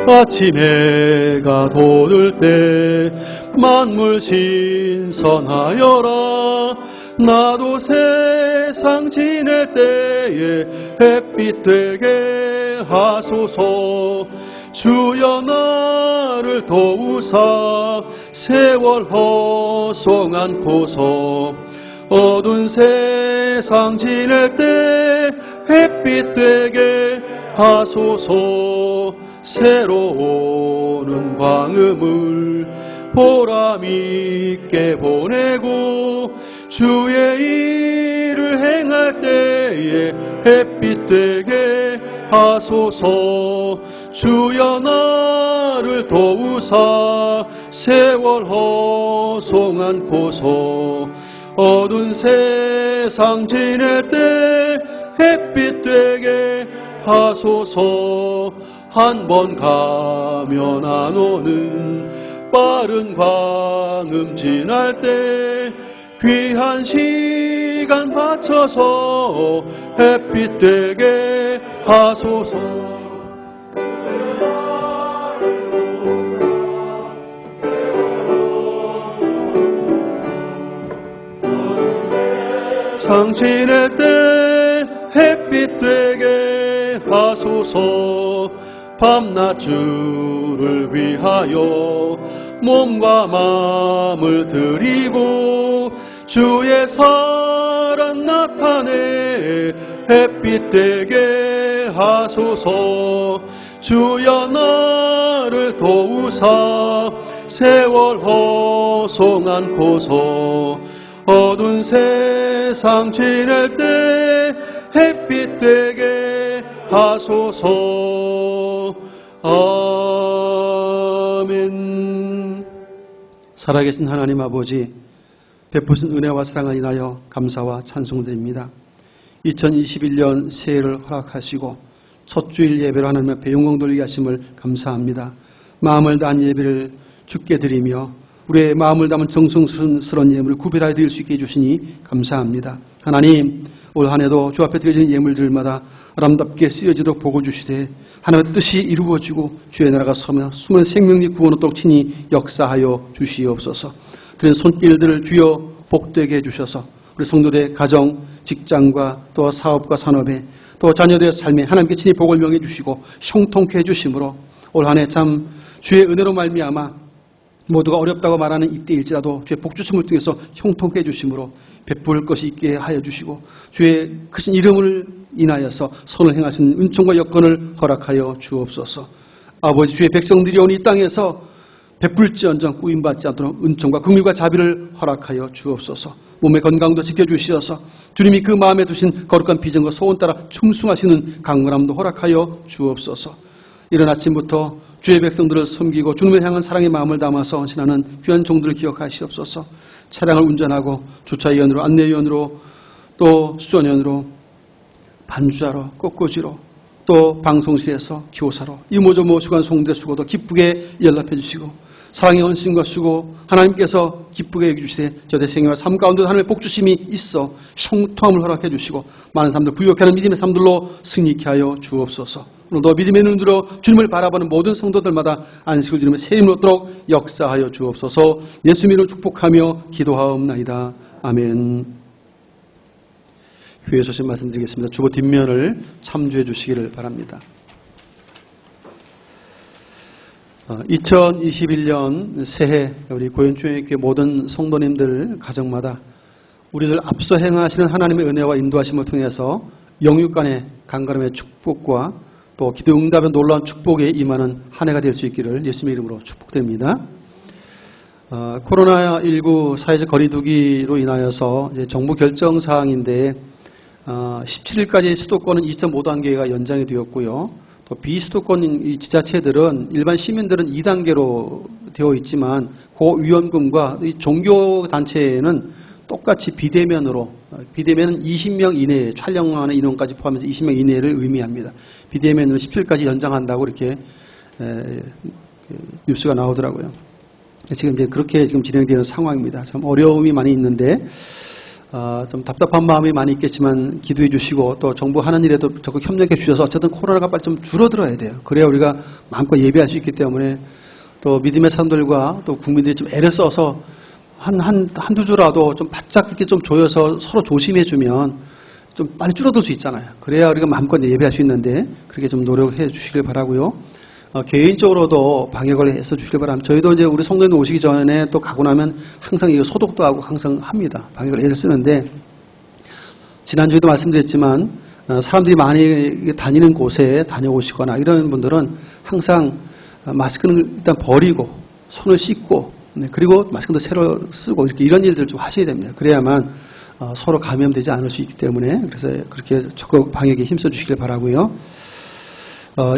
아침 해가 돋을 때 만물 신선하여라. 나도 세상 지낼 때에 햇빛 되게 하소서. 주여 나를 도우사 세월 허송않고서 어두운 세상 지낼 때 햇빛 되게 하소서. 새로 오는 광음을 보람있게 보내고 주의 일을 행할 때에 햇빛 되게 하소서. 주여 나를 도우사 세월 허송않고서 어두운 세상 지낼 때 햇빛 되게 하소서. 한 번 가면 안 오는 빠른 광음 지날 때 귀한 시간 바쳐서 햇빛 되게 하소서. 상 지낼 때 햇빛 되게 하소서. 밤낮 주를 위하여 몸과 마음을 드리고 주의 사랑 나타내 햇빛 되게 하소서. 주여 나를 도우사 세월 허송않고서 어두운 세상 지낼 때 햇빛 되게 하소서. 아멘. 살아계신 하나님 아버지, 베푸신 은혜와 사랑을 인하여 감사와 찬송드립니다. 2021년 새해를 허락하시고 첫 주일 예배로 하나님 앞에 영광 돌리게 하심을 감사합니다. 마음을 다한 예배를 주께 드리며 우리의 마음을 담은 정성스러운 예물을 구별하여 드릴 수 있게 해주시니 감사합니다. 하나님, 올 한 해도 주 앞에 드려지는 예물들마다 아름답게 쓰여지도록 복을 주시되 하나님의 뜻이 이루어지고 주의 나라가 서며 숨은 생명력 구원을 똑 친히 역사하여 주시옵소서. 드린 손길들을 주여 복되게 해주셔서 우리 성도들의 가정, 직장과 또 사업과 산업에 또 자녀들의 삶에 하나님께 친히 복을 명해 주시고 형통케 해주심으로 올 한 해 참 주의 은혜로 말미암아 모두가 어렵다고 말하는 이때일지라도 주의 복주심을 통해서 형통케 해주심으로 베풀 것이 있게 하여 주시고 주의 크신 이름을 인하여서 선을 행하신 은총과 여건을 허락하여 주옵소서. 아버지, 주의 백성들이 오늘 이 땅에서 베풀지언정 꾸임받지 않도록 은총과 긍휼과 자비를 허락하여 주옵소서. 몸의 건강도 지켜주시어서 주님이 그 마음에 두신 거룩한 비전과 소원 따라 충성하시는 강건함도 허락하여 주옵소서. 이른 아침부터 주의 백성들을 섬기고 주님을 향한 사랑의 마음을 담아서 헌신하는 귀한 종들을 기억하시옵소서. 차량을 운전하고 주차위원으로, 안내위원으로, 또 수전위원으로, 반주자로, 꽃꽂이로, 또 방송실에서 교사로 이모저모 수고한 송대 수고도 기쁘게 연락해 주시고 사랑의 헌신과 수고 하나님께서 기쁘게 여겨주시되 저의 생애와 삶 가운데 하나님의 복주심이 있어 형통함을 허락해 주시고 많은 사람들 부유케 하는 믿음의 삶들로 승리케 하여 주옵소서. 오늘도 믿음의 눈으로 주님을 바라보는 모든 성도들마다 안식을 주님의 새 힘을 얻도록 역사하여 주옵소서. 예수 이름으로 축복하며 기도하옵나이다. 아멘. 교회 소식 말씀드리겠습니다. 주보 뒷면을 참조해 주시기를 바랍니다. 2021년 새해 우리 고현중학교 모든 성도님들 가정마다 우리들 앞서 행하시는 하나님의 은혜와 인도하심을 통해서 영육 간의 강건함의 축복과 또 기도 응답의 놀라운 축복에 임하는 한 해가 될 수 있기를 예수님의 이름으로 축복드립니다. 코로나19 사회적 거리두기로 인하여서 이제 정부 결정 사항인데 17일까지 수도권은 2.5단계가 연장이 되었고요. 또 비수도권 이 지자체들은 일반 시민들은 2단계로 되어 있지만 고위험군과 이 종교단체는 똑같이 비대면은 20명 이내에 촬영하는 인원까지 포함해서 20명 이내를 의미합니다. 비대면으로 17일까지 연장한다고 이렇게 뉴스가 나오더라고요. 지금 이제 그렇게 지금 진행되는 상황입니다. 참 어려움이 많이 있는데 좀 답답한 마음이 많이 있겠지만 기도해 주시고 또 정부 하는 일에도 적극 협력해 주셔서 어쨌든 코로나가 빨리 좀 줄어들어야 돼요. 그래야 우리가 마음껏 예배할 수 있기 때문에 또 믿음의 사람들과 또 국민들이 좀 애를 써서 한두 주라도 좀 바짝 이렇게 좀 조여서 서로 조심해 주면 좀 빨리 줄어들 수 있잖아요. 그래야 우리가 마음껏 예배할 수 있는데 그렇게 좀 노력해 주시길 바라고요. 개인적으로도 방역을 해서 주시길 바랍니다. 저희도 이제 우리 성도님 오시기 전에 또 가고 나면 항상 이거 소독도 하고 항상 합니다. 방역을 애를 쓰는데 지난주에도 말씀드렸지만 사람들이 많이 다니는 곳에 다녀오시거나 이런 분들은 항상 마스크는 일단 버리고 손을 씻고 그리고 마스크도 새로 쓰고 이런 일들 좀 하셔야 됩니다. 그래야만 서로 감염되지 않을 수 있기 때문에 그래서 그렇게 적극 방역에 힘써 주시길 바라고요.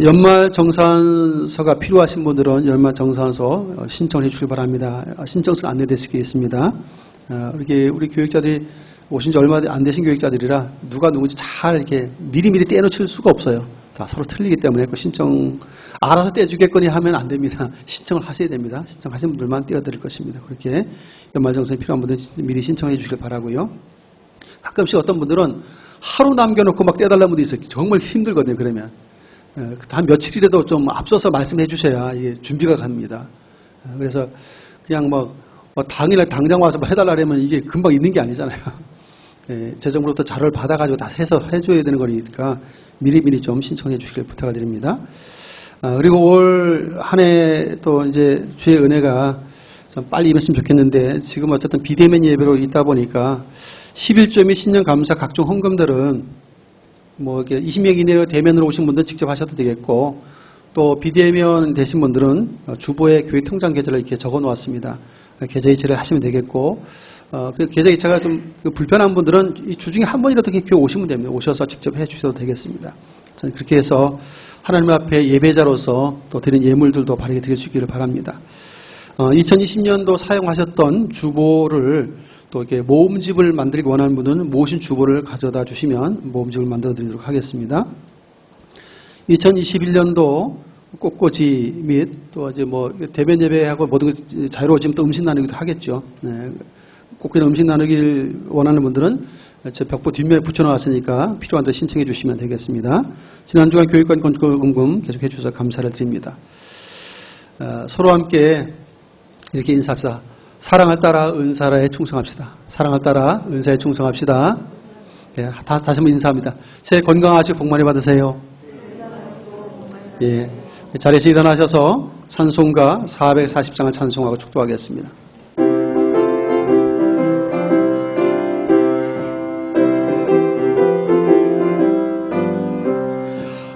연말 정산서가 필요하신 분들은 연말 정산서 신청을 해 주시기 바랍니다. 신청서 안내데스크에 있습니다. 우리 교육자들이 오신 지 얼마 안 되신 교육자들이라 누가 누군지 잘 이렇게 미리미리 떼놓칠 수가 없어요. 다 서로 틀리기 때문에 그 신청 알아서 떼주겠거니 하면 안 됩니다. 신청을 하셔야 됩니다. 신청하신 분들만 떼어드릴 것입니다. 그렇게 연말 정산이 필요한 분들은 미리 신청해 주시길 바라고요. 가끔씩 어떤 분들은 하루 남겨놓고 막 떼달라는 분도 있어요. 정말 힘들거든요. 그러면. 한 며칠이라도 좀 앞서서 말씀해 주셔야 이게 준비가 갑니다. 그래서 그냥 당일날 당장 와서 해달라 그러면 이게 금방 있는 게 아니잖아요. 재정부로부터 자료를 받아가지고 다 해서 해줘야 되는 거니까 미리미리 좀 신청해 주시길 부탁을 드립니다. 그리고 올 한 해 또 이제 주의 은혜가 좀 빨리 임했으면 좋겠는데 지금 어쨌든 비대면 예배로 있다 보니까 11조 및 신년 감사 각종 헌금들은 이렇게 20명 이내로 대면으로 오신 분들은 직접 하셔도 되겠고 또 비대면 되신 분들은 주보에 교회 통장 계좌를 이렇게 적어 놓았습니다. 계좌 이체를 하시면 되겠고 그 계좌 이체가 좀 불편한 분들은 이 주중에 한 번이라도 교회 오시면 됩니다. 오셔서 직접 해 주셔도 되겠습니다. 저는 그렇게 해서 하나님 앞에 예배자로서 또 드린 예물들도 바르게 드릴 수 있기를 바랍니다. 2020년도 사용하셨던 주보를 또 이렇게 모음집을 만들기 원하는 분은 모으신 주보를 가져다 주시면 모음집을 만들어 드리도록 하겠습니다. 2021년도 꽃꽂이 및 또 이제 대면 예배하고 모든 것 자유로워지면 또 음식 나누기도 하겠죠. 꽃꽂이 음식 나누기를 원하는 분들은 제 벽보 뒷면에 붙여놓았으니까 필요한 데 신청해 주시면 되겠습니다. 지난 주간 교육관 건축금금 계속해 주셔서 감사를 드립니다. 서로 함께 이렇게 인사합시다. 사랑을 따라 은사에 충성합시다. 사랑을 따라 은사에 충성합시다. 예, 다시 한번 인사합니다. 새해 건강하시고 복 많이 받으세요. 예, 자리에서 일어나셔서 찬송가 440장을 찬송하고 축도하겠습니다.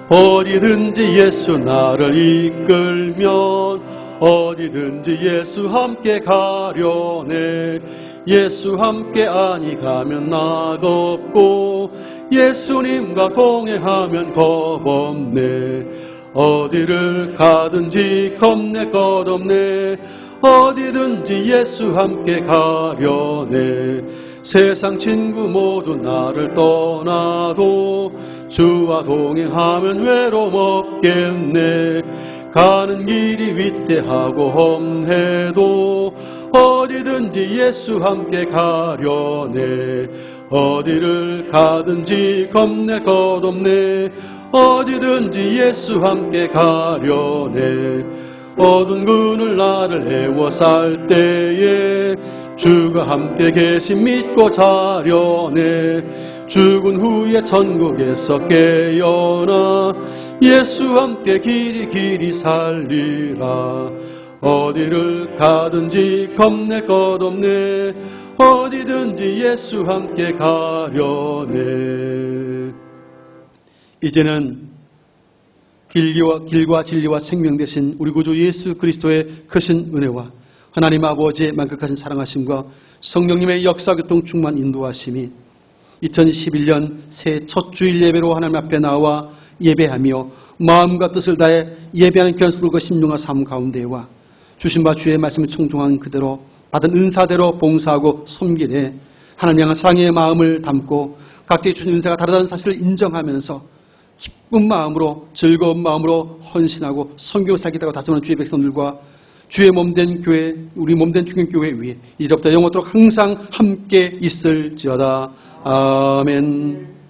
어디든지 예수 나를 이끌면 어디든지 예수 함께 가려네. 예수 함께 아니 가면 낙없고 예수님과 동행하면 겁없네. 어디를 가든지 겁내 것 없네. 어디든지 예수 함께 가려네. 세상 친구 모두 나를 떠나도 주와 동행하면 외로움 없겠네. 가는 길이 위태하고 험해도 어디든지 예수 함께 가려네. 어디를 가든지 겁내 것 없네. 어디든지 예수 함께 가려네. 어두운 그늘 나를 애워쌀 때에 주가 함께 계심 믿고 자려네. 죽은 후에 천국에서 깨어나 예수 함께 길이 살리라. 어디를 가든지 겁낼 것 없네. 어디든지 예수 함께 가려네. 이제는 길과 진리와 생명 되신 우리 구주 예수 그리스도의 크신 은혜와 하나님 아버지의 만극하신 사랑하심과 성령님의 역사교통 충만 인도하심이 2011년 새해 첫 주일 예배로 하나님 앞에 나와 예배하며 마음과 뜻을 다해 예배하는 견습과 신중한 삶 가운데와 주신 바 주의 말씀을 청종한 그대로 받은 은사대로 봉사하고 섬기네. 하나님 향한 사랑의 마음을 담고 각자의 주신 은사가 다르다는 사실을 인정하면서 기쁜 마음으로 즐거운 마음으로 헌신하고 섬기고 살겠다고 다짐하는 주의 백성들과 주의 몸된 교회, 우리 몸된 중견교회 위에 이제부터 영원토록 항상 함께 있을지어다. 아멘.